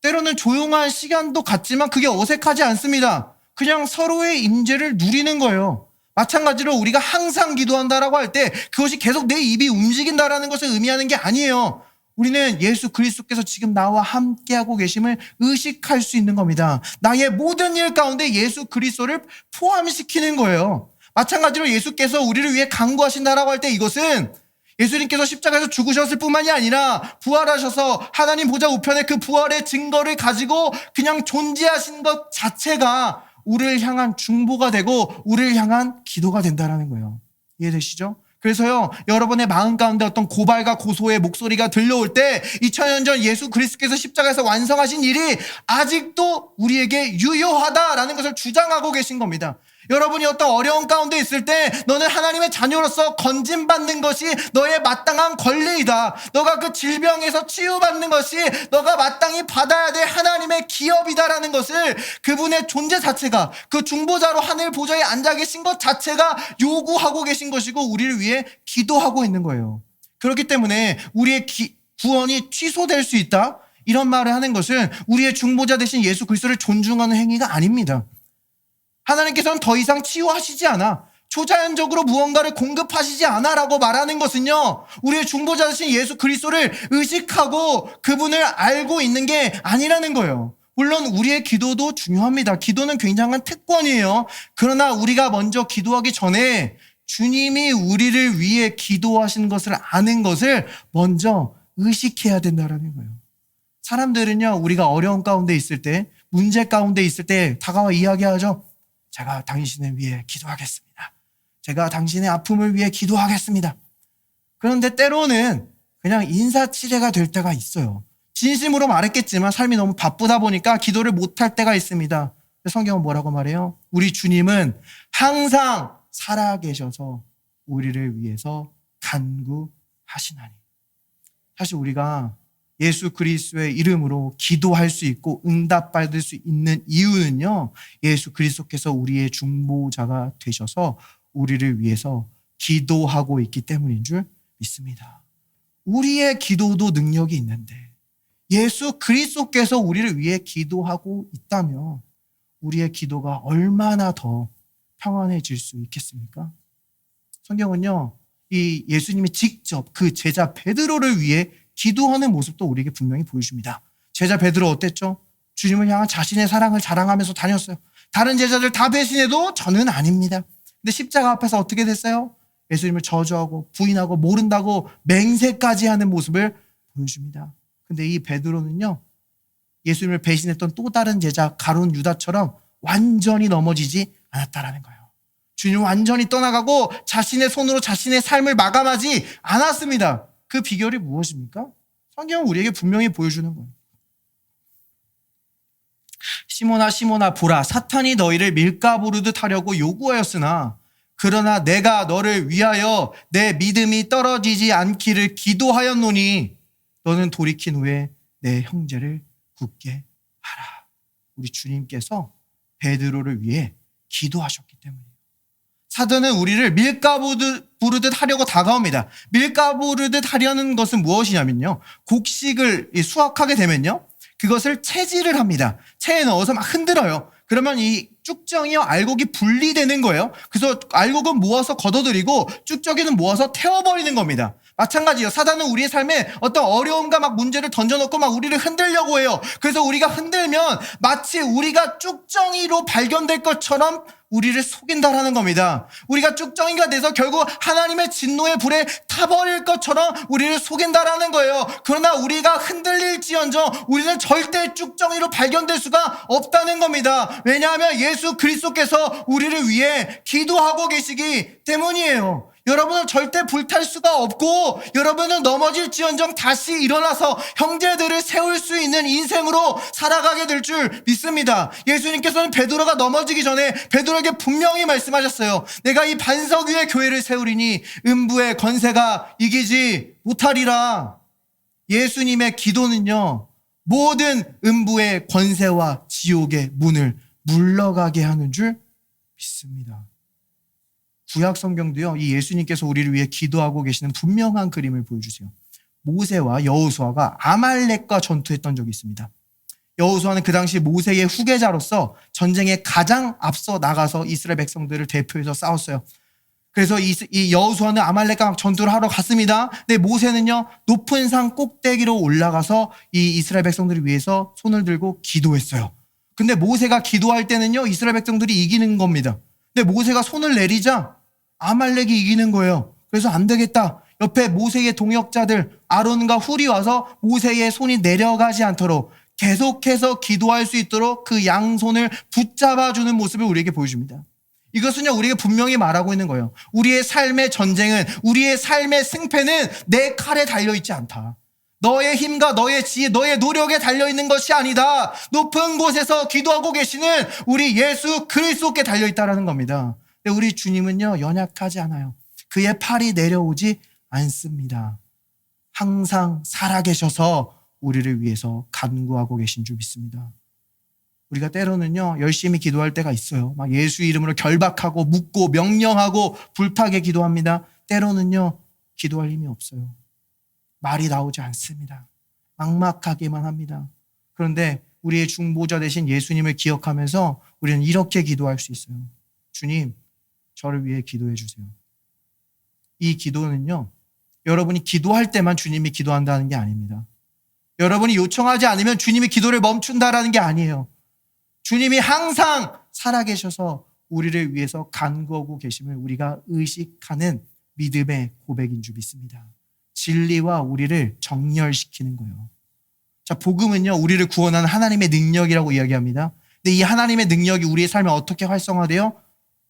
때로는 조용한 시간도 갖지만 그게 어색하지 않습니다. 그냥 서로의 임재를 누리는 거예요. 마찬가지로 우리가 항상 기도한다라고 할 때 그것이 계속 내 입이 움직인다라는 것을 의미하는 게 아니에요. 우리는 예수 그리스도께서 지금 나와 함께하고 계심을 의식할 수 있는 겁니다. 나의 모든 일 가운데 예수 그리스도를 포함시키는 거예요. 마찬가지로 예수께서 우리를 위해 간구하신다라고 할 때 이것은 예수님께서 십자가에서 죽으셨을 뿐만이 아니라 부활하셔서 하나님 보좌 우편에 그 부활의 증거를 가지고 그냥 존재하신 것 자체가 우리를 향한 중보가 되고 우리를 향한 기도가 된다는 거예요. 이해되시죠? 그래서요, 여러분의 마음 가운데 어떤 고발과 고소의 목소리가 들려올 때 2000년 전 예수 그리스도께서 십자가에서 완성하신 일이 아직도 우리에게 유효하다라는 것을 주장하고 계신 겁니다. 여러분이 어떤 어려운 가운데 있을 때 너는 하나님의 자녀로서 건진받는 것이 너의 마땅한 권리이다. 너가 그 질병에서 치유받는 것이 너가 마땅히 받아야 될 하나님의 기업이다라는 것을 그분의 존재 자체가 그 중보자로 하늘 보좌에 앉아 계신 것 자체가 요구하고 계신 것이고 우리를 위해 기도하고 있는 거예요. 그렇기 때문에 우리의 구원이 취소될 수 있다. 이런 말을 하는 것은 우리의 중보자 되신 예수 그리스도를 존중하는 행위가 아닙니다. 하나님께서는 더 이상 치유하시지 않아. 초자연적으로 무언가를 공급하시지 않아라고 말하는 것은요, 우리의 중보자 되신 예수 그리스도를 의식하고 그분을 알고 있는 게 아니라는 거예요. 물론 우리의 기도도 중요합니다. 기도는 굉장한 특권이에요. 그러나 우리가 먼저 기도하기 전에 주님이 우리를 위해 기도하신 것을 아는 것을 먼저 의식해야 된다는 거예요. 사람들은요, 우리가 어려운 가운데 있을 때, 문제 가운데 있을 때 다가와 이야기하죠. 제가 당신을 위해 기도하겠습니다. 제가 당신의 아픔을 위해 기도하겠습니다. 그런데 때로는 그냥 인사치레가 될 때가 있어요. 진심으로 말했겠지만 삶이 너무 바쁘다 보니까 기도를 못할 때가 있습니다. 성경은 뭐라고 말해요? 우리 주님은 항상 살아계셔서 우리를 위해서 간구하시나니. 사실 우리가 예수 그리스도의 이름으로 기도할 수 있고 응답받을 수 있는 이유는요, 예수 그리스도께서 우리의 중보자가 되셔서 우리를 위해서 기도하고 있기 때문인 줄 믿습니다. 우리의 기도도 능력이 있는데 예수 그리스도께서 우리를 위해 기도하고 있다면 우리의 기도가 얼마나 더 평안해질 수 있겠습니까? 성경은요, 이 예수님이 직접 그 제자 베드로를 위해 기도하는 모습도 우리에게 분명히 보여줍니다. 제자 베드로 어땠죠? 주님을 향한 자신의 사랑을 자랑하면서 다녔어요. 다른 제자들 다 배신해도 저는 아닙니다. 근데 십자가 앞에서 어떻게 됐어요? 예수님을 저주하고 부인하고 모른다고 맹세까지 하는 모습을 보여줍니다. 근데 이 베드로는요, 예수님을 배신했던 또 다른 제자 가룟 유다처럼 완전히 넘어지지 않았다라는 거예요. 주님은 완전히 떠나가고 자신의 손으로 자신의 삶을 마감하지 않았습니다. 그 비결이 무엇입니까? 성경은 우리에게 분명히 보여주는 거예요. 시몬아 시몬아 보라, 사탄이 너희를 밀가부르듯 하려고 요구하였으나 그러나 내가 너를 위하여 내 믿음이 떨어지지 않기를 기도하였노니 너는 돌이킨 후에 내 형제를 굳게 하라. 우리 주님께서 베드로를 위해 기도하셨기 때문이에요. 사단은 우리를 밀가부르듯 하려고 다가옵니다. 밀가부르듯 하려는 것은 무엇이냐면요, 곡식을 수확하게 되면요, 그것을 채질을 합니다. 채에 넣어서 막 흔들어요. 그러면 이 쭉정이와 알곡이 분리되는 거예요. 그래서 알곡은 모아서 걷어들이고 쭉정이는 모아서 태워버리는 겁니다. 마찬가지예요. 사단은 우리의 삶에 어떤 어려움과 막 문제를 던져놓고 막 우리를 흔들려고 해요. 그래서 우리가 흔들면 마치 우리가 쭉정이로 발견될 것처럼 우리를 속인다라는 겁니다. 우리가 쭉정이가 돼서 결국 하나님의 진노의 불에 타버릴 것처럼 우리를 속인다라는 거예요. 그러나 우리가 흔들릴지언정 우리는 절대 쭉정이로 발견될 수가 없다는 겁니다. 왜냐하면 예수 그리스도께서 우리를 위해 기도하고 계시기 때문이에요. 여러분은 절대 불탈 수가 없고 여러분은 넘어질지언정 다시 일어나서 형제들을 세울 수 있는 인생으로 살아가게 될 줄 믿습니다. 예수님께서는 베드로가 넘어지기 전에 베드로에게 분명히 말씀하셨어요. 내가 이 반석 위에 교회를 세우리니 음부의 권세가 이기지 못하리라. 예수님의 기도는요, 모든 음부의 권세와 지옥의 문을 물러가게 하는 줄 믿습니다. 구약 성경도요, 이 예수님께서 우리를 위해 기도하고 계시는 분명한 그림을 보여주세요. 모세와 여호수아가 아말렉과 전투했던 적이 있습니다. 여호수아는 그 당시 모세의 후계자로서 전쟁에 가장 앞서 나가서 이스라엘 백성들을 대표해서 싸웠어요. 그래서 이 여호수아는 아말렉과 전투를 하러 갔습니다. 근데 모세는요, 높은 산 꼭대기로 올라가서 이 이스라엘 백성들을 위해서 손을 들고 기도했어요. 근데 모세가 기도할 때는요, 이스라엘 백성들이 이기는 겁니다. 근데 모세가 손을 내리자 아말렉이 이기는 거예요. 그래서 안 되겠다. 옆에 모세의 동역자들 아론과 훌이 와서 모세의 손이 내려가지 않도록 계속해서 기도할 수 있도록 그 양손을 붙잡아주는 모습을 우리에게 보여줍니다. 이것은요, 우리에게 분명히 말하고 있는 거예요. 우리의 삶의 전쟁은, 우리의 삶의 승패는 내 칼에 달려있지 않다. 너의 힘과 너의 지혜, 너의 노력에 달려있는 것이 아니다. 높은 곳에서 기도하고 계시는 우리 예수 그리스도께 달려있다는 겁니다. 근데 우리 주님은요, 연약하지 않아요. 그의 팔이 내려오지 않습니다. 항상 살아계셔서 우리를 위해서 간구하고 계신 줄 믿습니다. 우리가 때로는요, 열심히 기도할 때가 있어요. 막 예수 이름으로 결박하고 묻고 명령하고 불타게 기도합니다. 때로는요, 기도할 힘이 없어요. 말이 나오지 않습니다. 막막하게만 합니다. 그런데 우리의 중보자 되신 예수님을 기억하면서 우리는 이렇게 기도할 수 있어요. 주님, 저를 위해 기도해 주세요. 이 기도는요, 여러분이 기도할 때만 주님이 기도한다는 게 아닙니다. 여러분이 요청하지 않으면 주님이 기도를 멈춘다라는 게 아니에요. 주님이 항상 살아계셔서 우리를 위해서 간구하고 계심을 우리가 의식하는 믿음의 고백인 줄 믿습니다. 진리와 우리를 정렬시키는 거예요. 자, 복음은요, 우리를 구원하는 하나님의 능력이라고 이야기합니다. 근데 이 하나님의 능력이 우리의 삶에 어떻게 활성화돼요?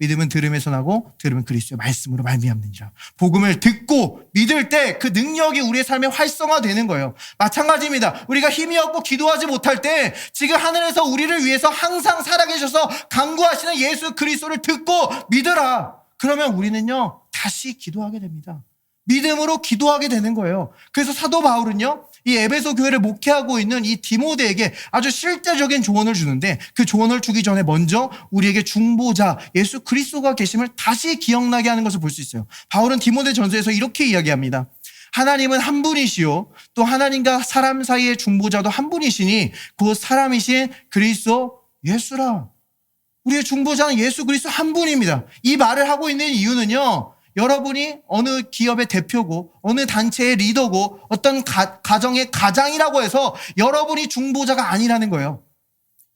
믿음은 들음에서 나고 들음은 그리스도의 말씀으로 말미암느니라. 복음을 듣고 믿을 때 그 능력이 우리의 삶에 활성화되는 거예요. 마찬가지입니다. 우리가 힘이 없고 기도하지 못할 때 지금 하늘에서 우리를 위해서 항상 살아계셔서 강구하시는 예수 그리스도를 듣고 믿으라. 그러면 우리는요 다시 기도하게 됩니다. 믿음으로 기도하게 되는 거예요. 그래서 사도 바울은요 이 에베소 교회를 목회하고 있는 이 디모데에게 아주 실제적인 조언을 주는데, 그 조언을 주기 전에 먼저 우리에게 중보자 예수 그리스도가 계심을 다시 기억나게 하는 것을 볼 수 있어요. 바울은 디모데 전서에서 이렇게 이야기합니다. 하나님은 한 분이시요 또 하나님과 사람 사이의 중보자도 한 분이시니 곧 사람이신 그리스도 예수라. 우리의 중보자는 예수 그리스도 한 분입니다. 이 말을 하고 있는 이유는요, 여러분이 어느 기업의 대표고 어느 단체의 리더고 어떤 가정의 가장이라고 해서 여러분이 중보자가 아니라는 거예요.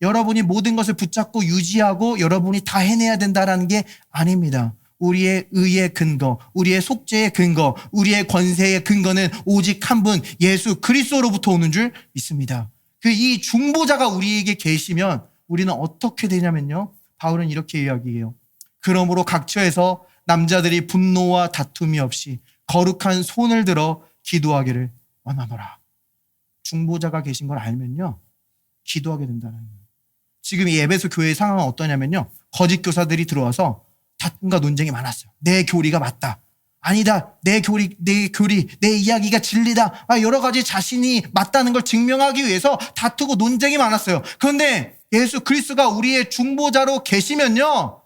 여러분이 모든 것을 붙잡고 유지하고 여러분이 다 해내야 된다는 게 아닙니다. 우리의 의의 근거, 우리의 속죄의 근거, 우리의 권세의 근거는 오직 한 분 예수 그리스도로부터 오는 줄 믿습니다. 이 중보자가 우리에게 계시면 우리는 어떻게 되냐면요, 바울은 이렇게 이야기해요. 그러므로 각처에서 남자들이 분노와 다툼이 없이 거룩한 손을 들어 기도하기를 원하노라. 중보자가 계신 걸 알면요 기도하게 된다는 거예요. 지금 이 에베소 교회의 상황은 어떠냐면요, 거짓 교사들이 들어와서 다툼과 논쟁이 많았어요. 내 교리가 맞다, 아니다, 내 교리, 내 이야기가 진리다, 여러 가지 자신이 맞다는 걸 증명하기 위해서 다투고 논쟁이 많았어요. 그런데 예수 그리스도가 우리의 중보자로 계시면요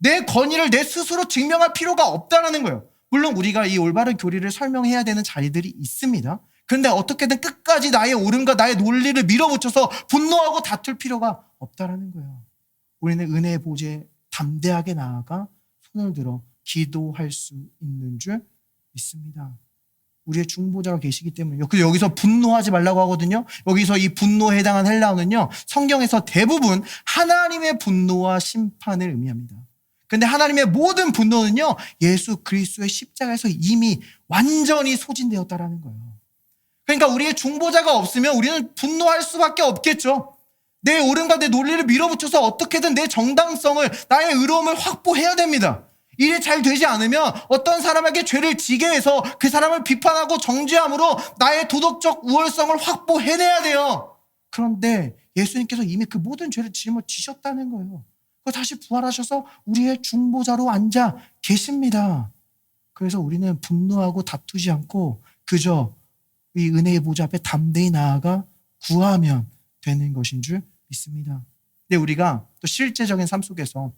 내 권위를 내 스스로 증명할 필요가 없다는 거예요. 물론 우리가 이 올바른 교리를 설명해야 되는 자리들이 있습니다. 그런데 어떻게든 끝까지 나의 옳음과 나의 논리를 밀어붙여서 분노하고 다툴 필요가 없다는 거예요. 우리는 은혜의 보좌에 담대하게 나아가 손을 들어 기도할 수 있는 줄 믿습니다. 우리의 중보자가 계시기 때문에요. 그래서 여기서 분노하지 말라고 하거든요. 여기서 이 분노에 해당한 헬라어는요 성경에서 대부분 하나님의 분노와 심판을 의미합니다. 근데 하나님의 모든 분노는요 예수 그리스도의 십자가에서 이미 완전히 소진되었다라는 거예요. 그러니까 우리의 중보자가 없으면 우리는 분노할 수밖에 없겠죠. 내 옳음과 내 논리를 밀어붙여서 어떻게든 내 정당성을, 나의 의로움을 확보해야 됩니다. 일이 잘 되지 않으면 어떤 사람에게 죄를 지게 해서 그 사람을 비판하고 정죄함으로 나의 도덕적 우월성을 확보해내야 돼요. 그런데 예수님께서 이미 그 모든 죄를 짊어지셨다는 거예요. 다시 부활하셔서 우리의 중보자로 앉아 계십니다. 그래서 우리는 분노하고 다투지 않고 그저 이 은혜의 보좌 앞에 담대히 나아가 구하면 되는 것인 줄 믿습니다. 근데 우리가 또 실제적인 삶 속에서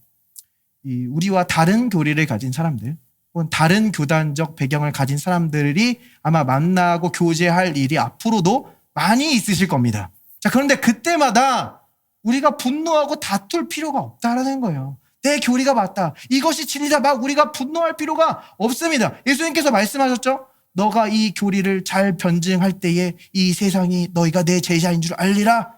우리와 다른 교리를 가진 사람들 혹은 다른 교단적 배경을 가진 사람들이 아마 만나고 교제할 일이 앞으로도 많이 있으실 겁니다. 자, 그런데 그때마다 우리가 분노하고 다툴 필요가 없다라는 거예요. 내 교리가 맞다, 이것이 진리다, 막 우리가 분노할 필요가 없습니다. 예수님께서 말씀하셨죠. 너가 이 교리를 잘 변증할 때에 이 세상이 너희가 내 제자인 줄 알리라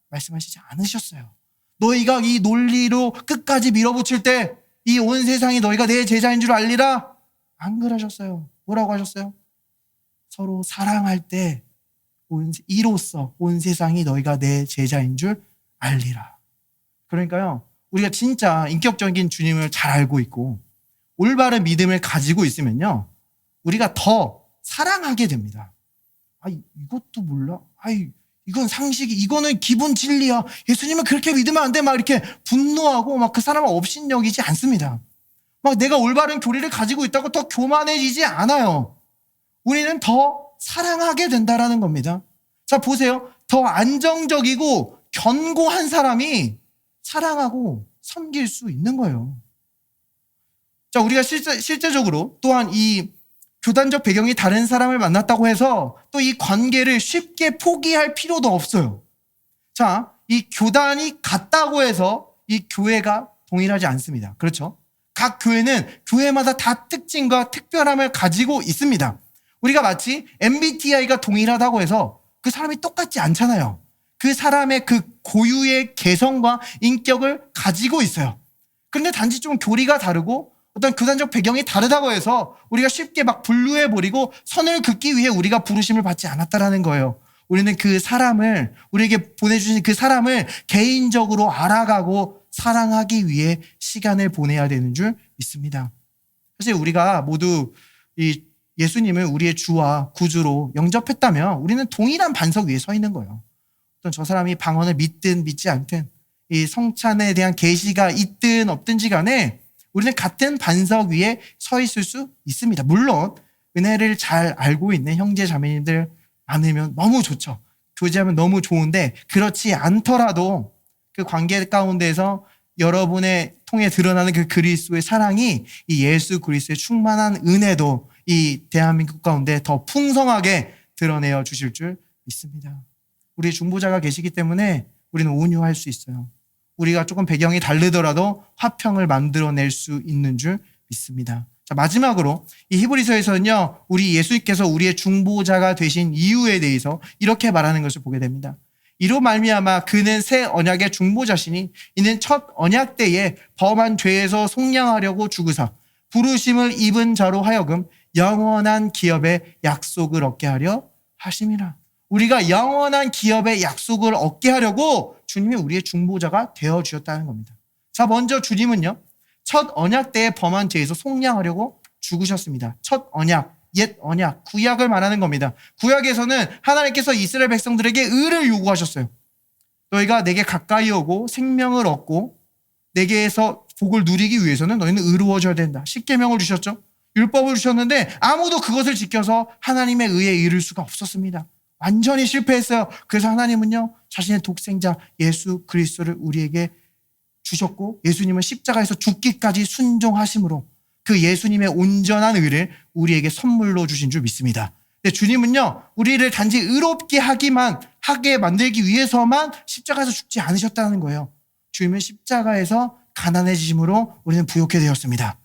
말씀하시지 않으셨어요. 너희가 이 논리로 끝까지 밀어붙일 때 이 온 세상이 너희가 내 제자인 줄 알리라 안 그러셨어요. 뭐라고 하셨어요? 서로 사랑할 때 이로써 온 세상이 너희가 내 제자인 줄 알리라. 그러니까요, 우리가 진짜 인격적인 주님을 잘 알고 있고 올바른 믿음을 가지고 있으면요 우리가 더 사랑하게 됩니다. 이것도 몰라? 이건 상식이, 이거는 기본 진리야, 예수님은 그렇게 믿으면 안 돼, 막 이렇게 분노하고 막 그 사람을 업신여기지 않습니다. 막 내가 올바른 교리를 가지고 있다고 더 교만해지지 않아요. 우리는 더 사랑하게 된다라는 겁니다. 자, 보세요. 더 안정적이고 견고한 사람이 사랑하고 섬길 수 있는 거예요. 자, 우리가 실제적으로 또한 이 교단적 배경이 다른 사람을 만났다고 해서 또 이 관계를 쉽게 포기할 필요도 없어요. 자, 이 교단이 같다고 해서 이 교회가 동일하지 않습니다. 그렇죠? 각 교회는 교회마다 다 특징과 특별함을 가지고 있습니다. 우리가 마치 MBTI가 동일하다고 해서 그 사람이 똑같지 않잖아요. 그 사람의 그 고유의 개성과 인격을 가지고 있어요. 그런데 단지 좀 교리가 다르고 어떤 교단적 배경이 다르다고 해서 우리가 쉽게 막 분류해버리고 선을 긋기 위해 우리가 부르심을 받지 않았다라는 거예요. 우리는 그 사람을, 우리에게 보내주신 그 사람을 개인적으로 알아가고 사랑하기 위해 시간을 보내야 되는 줄 믿습니다. 사실 우리가 모두 이 예수님을 우리의 주와 구주로 영접했다면 우리는 동일한 반석 위에 서 있는 거예요. 어떤 저 사람이 방언을 믿든 믿지 않든, 이 성찬에 대한 계시가 있든 없든지 간에 우리는 같은 반석 위에 서 있을 수 있습니다. 물론 은혜를 잘 알고 있는 형제 자매님들 많으면 너무 좋죠. 교제하면 너무 좋은데, 그렇지 않더라도 그 관계 가운데서 여러분의 통해 드러나는 그 그리스도의 사랑이 이 예수 그리스도의 충만한 은혜도 이 대한민국 가운데 더 풍성하게 드러내어 주실 줄 믿습니다. 우리 중보자가 계시기 때문에 우리는 온유할 수 있어요. 우리가 조금 배경이 다르더라도 화평을 만들어낼 수 있는 줄 믿습니다. 자, 마지막으로 이 히브리서에서는요, 우리 예수님께서 우리의 중보자가 되신 이유에 대해서 이렇게 말하는 것을 보게 됩니다. 이로 말미암아 그는 새 언약의 중보자시니 이는 첫 언약 때에 범한 죄에서 속량하려고 죽으사 부르심을 입은 자로 하여금 영원한 기업의 약속을 얻게 하려 하심이라. 우리가 영원한 기업의 약속을 얻게 하려고 주님이 우리의 중보자가 되어주셨다는 겁니다. 자, 먼저 주님은요, 첫 언약 때에 범한 죄에서 속량하려고 죽으셨습니다. 첫 언약, 옛 언약, 구약을 말하는 겁니다. 구약에서는 하나님께서 이스라엘 백성들에게 의를 요구하셨어요. 너희가 내게 가까이 오고 생명을 얻고 내게서 복을 누리기 위해서는 너희는 의로워져야 된다. 십계명을 주셨죠. 율법을 주셨는데 아무도 그것을 지켜서 하나님의 의에 이를 수가 없었습니다. 완전히 실패했어요. 그래서 하나님은요, 자신의 독생자 예수 그리스도를 우리에게 주셨고, 예수님은 십자가에서 죽기까지 순종하심으로 그 예수님의 온전한 의를 우리에게 선물로 주신 줄 믿습니다. 근데 주님은요, 우리를 단지 의롭게 하게 만들기 위해서만 십자가에서 죽지 않으셨다는 거예요. 주님은 십자가에서 가난해지심으로 우리는 부욕해 되었습니다.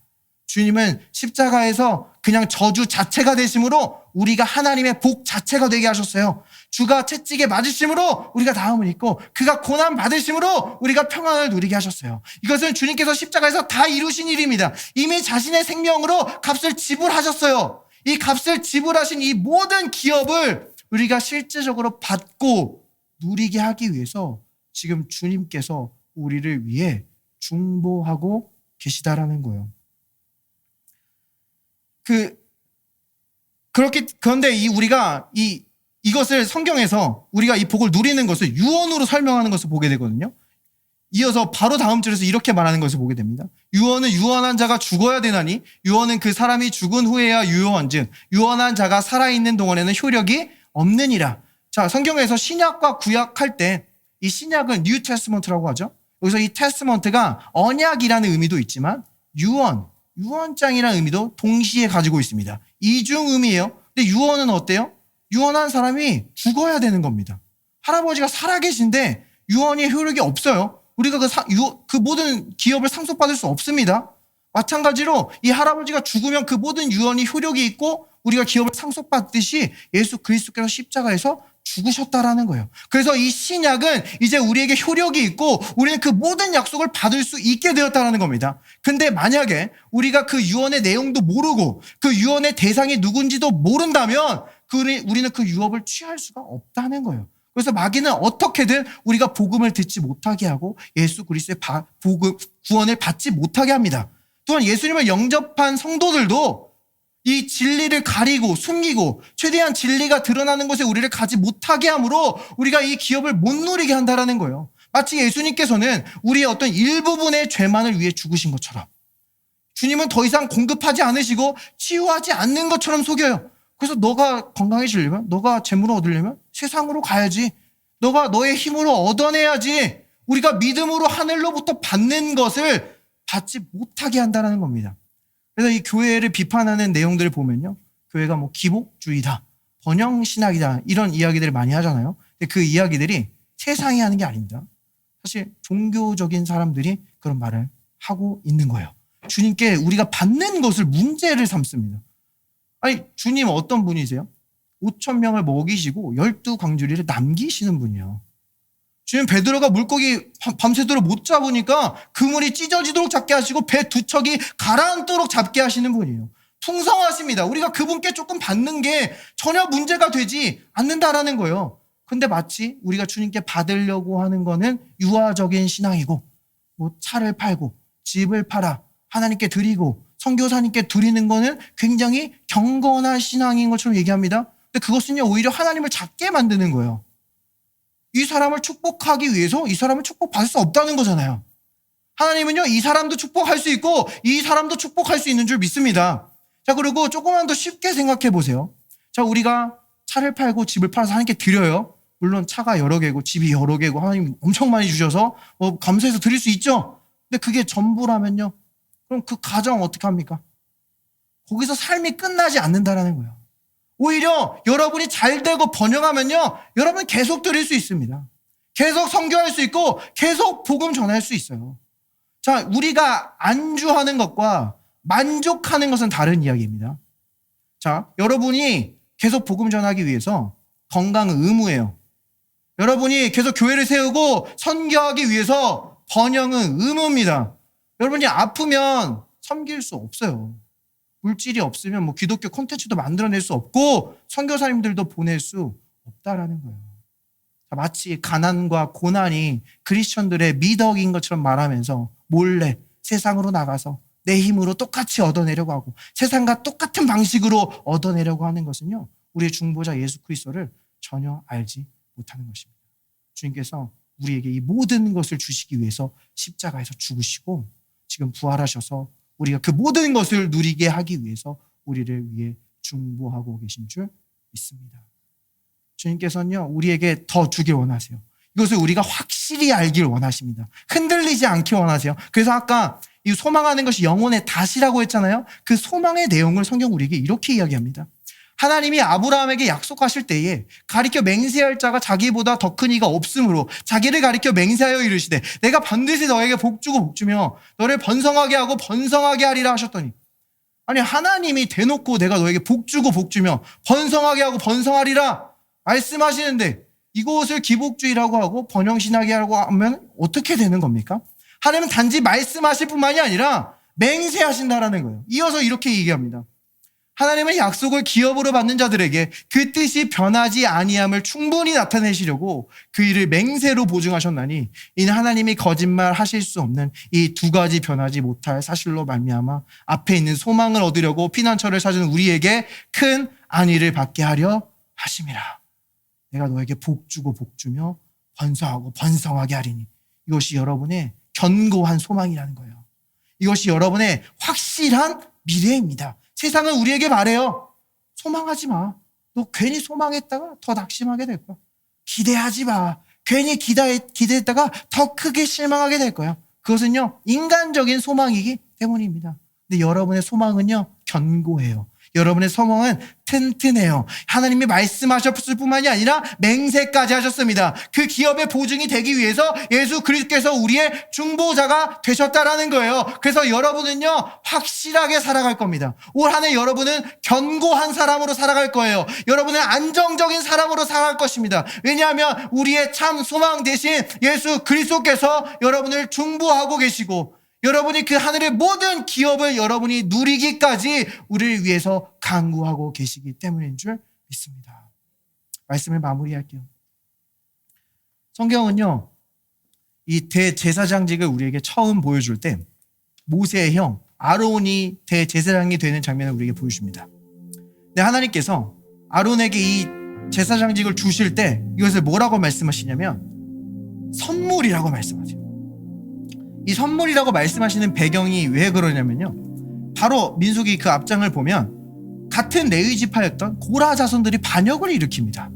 주님은 십자가에서 그냥 저주 자체가 되심으로 우리가 하나님의 복 자체가 되게 하셨어요. 주가 채찍에 맞으심으로 우리가 나음을 입고 그가 고난 받으심으로 우리가 평안을 누리게 하셨어요. 이것은 주님께서 십자가에서 다 이루신 일입니다. 이미 자신의 생명으로 값을 지불하셨어요. 이 값을 지불하신 이 모든 기업을 우리가 실제적으로 받고 누리게 하기 위해서 지금 주님께서 우리를 위해 중보하고 계시다라는 거예요. 그런데 우리가 이것을 성경에서 우리가 이 복을 누리는 것을 유언으로 설명하는 것을 보게 되거든요. 이어서 바로 다음 절에서 이렇게 말하는 것을 보게 됩니다. 유언은 유언한 자가 죽어야 되나니 유언은 그 사람이 죽은 후에야 유효한즉 유언한 자가 살아있는 동안에는 효력이 없느니라. 자, 성경에서 신약과 구약할 때 이 신약은 뉴 테스먼트라고 하죠. 여기서 이 테스먼트가 언약이라는 의미도 있지만 유언장이라는 의미도 동시에 가지고 있습니다. 이중 의미예요. 근데 유언은 어때요? 유언한 사람이 죽어야 되는 겁니다. 할아버지가 살아계신데 유언이 효력이 없어요. 우리가 그 모든 기업을 상속받을 수 없습니다. 마찬가지로 이 할아버지가 죽으면 그 모든 유언이 효력이 있고 우리가 기업을 상속받듯이 예수 그리스도께서 십자가에서 죽으셨다라는 거예요. 그래서 이 신약은 이제 우리에게 효력이 있고 우리는 그 모든 약속을 받을 수 있게 되었다는 겁니다. 근데 만약에 우리가 그 유언의 내용도 모르고 그 유언의 대상이 누군지도 모른다면 우리는 그 유업을 취할 수가 없다는 거예요. 그래서 마귀는 어떻게든 우리가 복음을 듣지 못하게 하고 예수 그리스도의 구원을 받지 못하게 합니다. 또한 예수님을 영접한 성도들도 이 진리를 가리고 숨기고 최대한 진리가 드러나는 곳에 우리를 가지 못하게 함으로 우리가 이 기업을 못 누리게 한다는 거예요. 마치 예수님께서는 우리의 어떤 일부분의 죄만을 위해 죽으신 것처럼 주님은 더 이상 공급하지 않으시고 치유하지 않는 것처럼 속여요. 그래서 너가 건강해지려면, 너가 재물을 얻으려면 세상으로 가야지. 너가 너의 힘으로 얻어내야지. 우리가 믿음으로 하늘로부터 받는 것을 받지 못하게 한다는 겁니다. 그래서 이 교회를 비판하는 내용들을 보면요, 교회가 뭐 기복주의다, 번영신학이다 이런 이야기들을 많이 하잖아요. 근데 그 이야기들이 세상이 하는 게 아닙니다. 사실 종교적인 사람들이 그런 말을 하고 있는 거예요. 주님께 우리가 받는 것을 문제를 삼습니다. 아니, 주님 어떤 분이세요? 5,000명을 먹이시고 12광주리를 남기시는 분이에요. 주님 베드로가 물고기 밤새도록 못 잡으니까 그물이 찢어지도록 잡게 하시고 배 두 척이 가라앉도록 잡게 하시는 분이에요. 풍성하십니다. 우리가 그분께 조금 받는 게 전혀 문제가 되지 않는다라는 거예요. 근데 마치 우리가 주님께 받으려고 하는 거는 유아적인 신앙이고, 뭐 차를 팔고 집을 팔아 하나님께 드리고 선교사님께 드리는 거는 굉장히 경건한 신앙인 것처럼 얘기합니다. 근데 그것은요, 오히려 하나님을 작게 만드는 거예요. 이 사람을 축복하기 위해서 이 사람을 축복받을 수 없다는 거잖아요. 하나님은요, 이 사람도 축복할 수 있고 이 사람도 축복할 수 있는 줄 믿습니다. 자, 그리고 조금만 더 쉽게 생각해 보세요. 자, 우리가 차를 팔고 집을 팔아서 하나님께 드려요. 물론 차가 여러 개고 집이 여러 개고 하나님 엄청 많이 주셔서 감사해서 드릴 수 있죠. 근데 그게 전부라면요, 그럼 그 가정 어떻게 합니까? 거기서 삶이 끝나지 않는다라는 거예요. 오히려 여러분이 잘 되고 번영하면요, 여러분 계속 드릴 수 있습니다. 계속 선교할 수 있고 계속 복음 전할 수 있어요. 자, 우리가 안주하는 것과 만족하는 것은 다른 이야기입니다. 자, 여러분이 계속 복음 전하기 위해서 건강은 의무예요. 여러분이 계속 교회를 세우고 선교하기 위해서 번영은 의무입니다. 여러분이 아프면 섬길 수 없어요. 물질이 없으면 뭐 기독교 콘텐츠도 만들어낼 수 없고 선교사님들도 보낼 수 없다라는 거예요. 마치 가난과 고난이 크리스천들의 미덕인 것처럼 말하면서 몰래 세상으로 나가서 내 힘으로 똑같이 얻어내려고 하고 세상과 똑같은 방식으로 얻어내려고 하는 것은요, 우리의 중보자 예수 그리스도를 전혀 알지 못하는 것입니다. 주님께서 우리에게 이 모든 것을 주시기 위해서 십자가에서 죽으시고 지금 부활하셔서 우리가 그 모든 것을 누리게 하기 위해서 우리를 위해 중보하고 계신 줄 믿습니다. 주님께서는요, 우리에게 더 주길 원하세요. 이것을 우리가 확실히 알길 원하십니다. 흔들리지 않게 원하세요. 그래서 아까 이 소망하는 것이 영혼의 닷이라고 했잖아요. 그 소망의 내용을 성경 우리에게 이렇게 이야기합니다. 하나님이 아브라함에게 약속하실 때에 가리켜 맹세할 자가 자기보다 더 큰 이가 없으므로 자기를 가리켜 맹세하여 이르시되 내가 반드시 너에게 복주고 복주며 너를 번성하게 하고 번성하게 하리라 하셨더니, 아니, 하나님이 대놓고 내가 너에게 복주고 복주며 번성하게 하고 번성하리라 말씀하시는데 이것을 기복주의라고 하고 번영신학이라고 하면 어떻게 되는 겁니까? 하나님은 단지 말씀하실 뿐만이 아니라 맹세하신다라는 거예요. 이어서 이렇게 얘기합니다. 하나님은 약속을 기업으로 받는 자들에게 그 뜻이 변하지 아니함을 충분히 나타내시려고 그 일을 맹세로 보증하셨나니 이는 하나님이 거짓말 하실 수 없는 이 두 가지 변하지 못할 사실로 말미암아 앞에 있는 소망을 얻으려고 피난처를 찾은 우리에게 큰 안위를 받게 하려 하심이라. 내가 너에게 복주고 복주며 번성하고 번성하게 하리니. 이것이 여러분의 견고한 소망이라는 거예요. 이것이 여러분의 확실한 미래입니다. 세상은 우리에게 말해요. 소망하지 마. 너 괜히 소망했다가 더 낙심하게 될 거야. 기대하지 마. 괜히 기대했다가 더 크게 실망하게 될 거야. 그것은요, 인간적인 소망이기 때문입니다. 근데 여러분의 소망은요, 견고해요. 여러분의 소망은 튼튼해요. 하나님이 말씀하셨을 뿐만이 아니라 맹세까지 하셨습니다. 그 기업의 보증이 되기 위해서 예수 그리스도께서 우리의 중보자가 되셨다라는 거예요. 그래서 여러분은요, 확실하게 살아갈 겁니다. 올 한 해 여러분은 견고한 사람으로 살아갈 거예요. 여러분은 안정적인 사람으로 살아갈 것입니다. 왜냐하면 우리의 참 소망 대신 예수 그리스도께서 여러분을 중보하고 계시고 여러분이 그 하늘의 모든 기업을 여러분이 누리기까지 우리를 위해서 간구하고 계시기 때문인 줄 믿습니다. 말씀을 마무리할게요. 성경은요, 이 대제사장직을 우리에게 처음 보여줄 때 모세의 형 아론이 대제사장이 되는 장면을 우리에게 보여줍니다. 근데 하나님께서 아론에게 이 제사장직을 주실 때 이것을 뭐라고 말씀하시냐면 선물이라고 말씀하세요. 이 선물이라고 말씀하시는 배경이 왜 그러냐면요, 바로 민수기 그 앞장을 보면 같은 레위 지파였던 고라 자손들이 반역을 일으킵니다.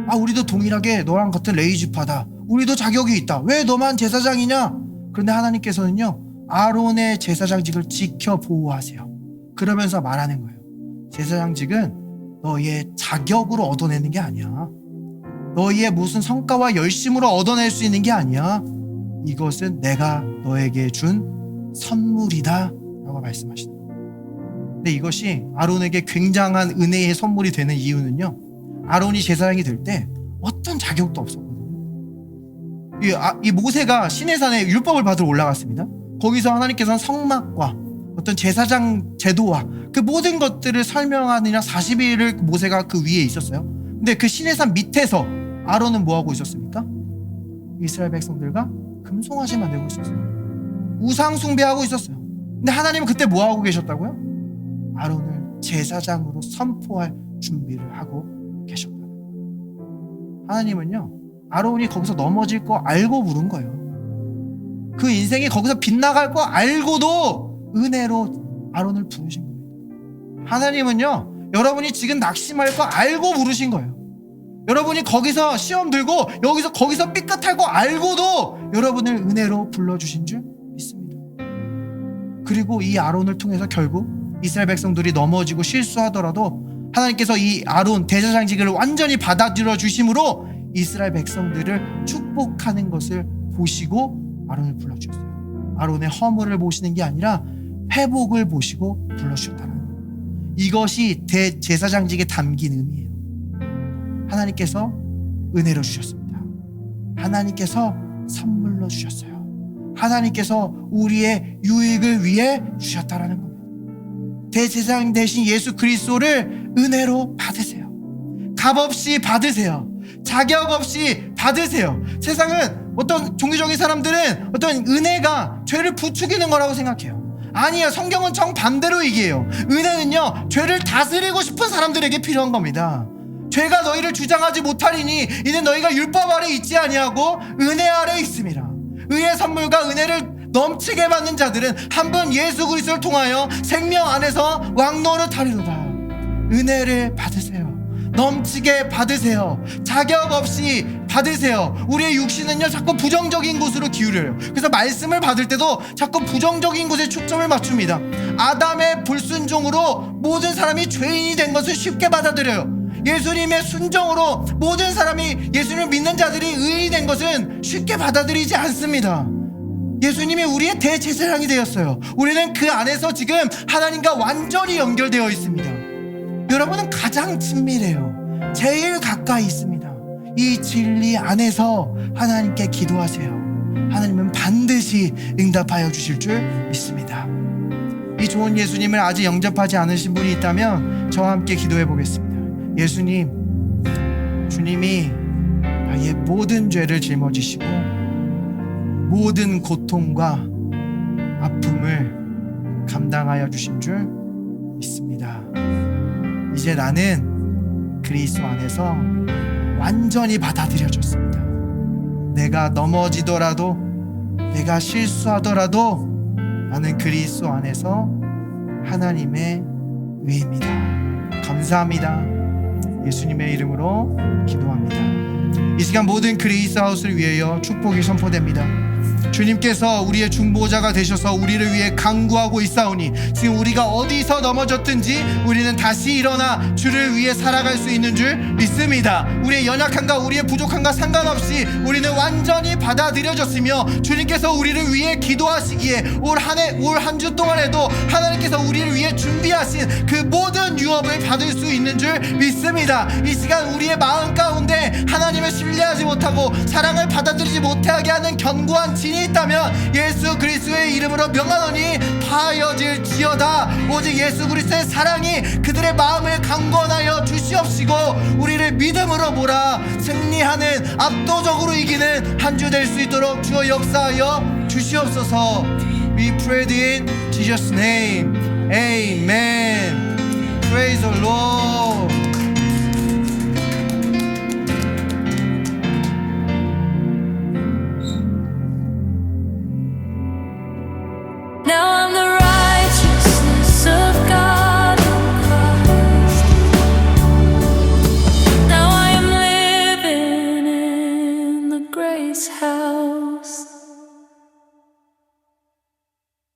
아, 우리도 동일하게 너랑 같은 레위 지파다. 우리도 자격이 있다. 왜 너만 제사장이냐? 그런데 하나님께서는요, 아론의 제사장직을 지켜 보호하세요. 그러면서 말하는 거예요. 제사장직은 너의 자격으로 얻어내는 게 아니야. 너희의 무슨 성과와 열심으로 얻어낼 수 있는 게 아니야. 이것은 내가 너에게 준 선물이다 라고 말씀하시는 거예요. 근데 이것이 아론에게 굉장한 은혜의 선물이 되는 이유는요, 아론이 제사장이 될 때 어떤 자격도 없었거든요. 이 모세가 시내산에 율법을 받으러 올라갔습니다. 거기서 하나님께서는 성막과 어떤 제사장 제도와 그 모든 것들을 설명하느냐 40일을 모세가 그 위에 있었어요. 근데 그 시내산 밑에서 아론은 뭐 하고 있었습니까? 이스라엘 백성들과 금송아지 만들고 있었어요. 우상 숭배하고 있었어요. 근데 하나님은 그때 뭐 하고 계셨다고요? 아론을 제사장으로 선포할 준비를 하고 계셨다. 하나님은요, 아론이 거기서 넘어질 거 알고 부른 거예요. 그 인생이 거기서 빗나갈 거 알고도 은혜로 아론을 부르신 겁니다. 하나님은요, 여러분이 지금 낙심할 거 알고 부르신 거예요. 여러분이 거기서 시험 들고 거기서 삐끗할 거 알고도 여러분을 은혜로 불러주신 줄 믿습니다. 그리고 이 아론을 통해서 결국 이스라엘 백성들이 넘어지고 실수하더라도 하나님께서 이 아론 대제사장직을 완전히 받아들여 주심으로 이스라엘 백성들을 축복하는 것을 보시고 아론을 불러주셨어요. 아론의 허물을 보시는 게 아니라 회복을 보시고 불러주셨다는 거예요. 이것이 대제사장직에 담긴 의미예요. 하나님께서 은혜로 주셨습니다. 하나님께서 선물로 주셨어요. 하나님께서 우리의 유익을 위해 주셨다라는 겁니다. 대제사장 대신 예수 그리스도를 은혜로 받으세요. 값없이 받으세요. 자격 없이 받으세요. 세상은 어떤 종교적인 사람들은 어떤 은혜가 죄를 부추기는 거라고 생각해요. 아니에요. 성경은 정반대로 얘기해요. 은혜는요, 죄를 다스리고 싶은 사람들에게 필요한 겁니다. 죄가 너희를 주장하지 못하리니 이는 너희가 율법 아래 있지 아니하고 은혜 아래 있습니다. 의의 선물과 은혜를 넘치게 받는 자들은 한 번 예수 그리스도를 통하여 생명 안에서 왕노릇하리로다. 은혜를 받으세요. 넘치게 받으세요. 자격 없이 받으세요. 우리의 육신은요, 자꾸 부정적인 곳으로 기울여요. 그래서 말씀을 받을 때도 자꾸 부정적인 곳에 초점을 맞춥니다. 아담의 불순종으로 모든 사람이 죄인이 된 것을 쉽게 받아들여요. 예수님의 순종으로 모든 사람이 예수님을 믿는 자들이 의인이 된 것은 쉽게 받아들이지 않습니다. 예수님이 우리의 대제사장이 되었어요. 우리는 그 안에서 지금 하나님과 완전히 연결되어 있습니다. 여러분은 가장 친밀해요. 제일 가까이 있습니다. 이 진리 안에서 하나님께 기도하세요. 하나님은 반드시 응답하여 주실 줄 믿습니다. 이 좋은 예수님을 아직 영접하지 않으신 분이 있다면 저와 함께 기도해 보겠습니다. 예수님, 주님이 나의 모든 죄를 짊어지시고 모든 고통과 아픔을 감당하여 주신 줄 믿습니다. 이제 나는 그리스도 안에서 완전히 받아들여졌습니다. 내가 넘어지더라도, 내가 실수하더라도 나는 그리스도 안에서 하나님의 의입니다. 감사합니다. 예수님의 이름으로 기도합니다. 이 시간 모든 그레이스 하우스를 위하여 축복이 선포됩니다. 주님께서 우리의 중보자가 되셔서 우리를 위해 간구하고 있사오니 지금 우리가 어디서 넘어졌든지 우리는 다시 일어나 주를 위해 살아갈 수 있는 줄 믿습니다. 우리의 연약함과 우리의 부족함과 상관없이 우리는 완전히 받아들여졌으며 주님께서 우리를 위해 기도하시기에 올 한 주 동안에도 하나님께서 우리를 위해 준비하신 그 모든 유업을 받을 수 있는 줄 믿습니다. 이 시간 우리의 마음 가운데 하나님을 신뢰하지 못하고 사랑을 받아들이지 못하게 하는 견고한 진이 있다면 예수 그리스도의 이름으로 명하노니 파여질지어다. 오직 예수 그리스도의 사랑이 그들의 마음을 강건하여 주시옵시고 우리를 믿음으로 몰아 승리하는, 압도적으로 이기는 한 주 될 수 있도록 주여 역사하여 주시옵소서. We pray in Jesus' name. Amen. Praise the Lord.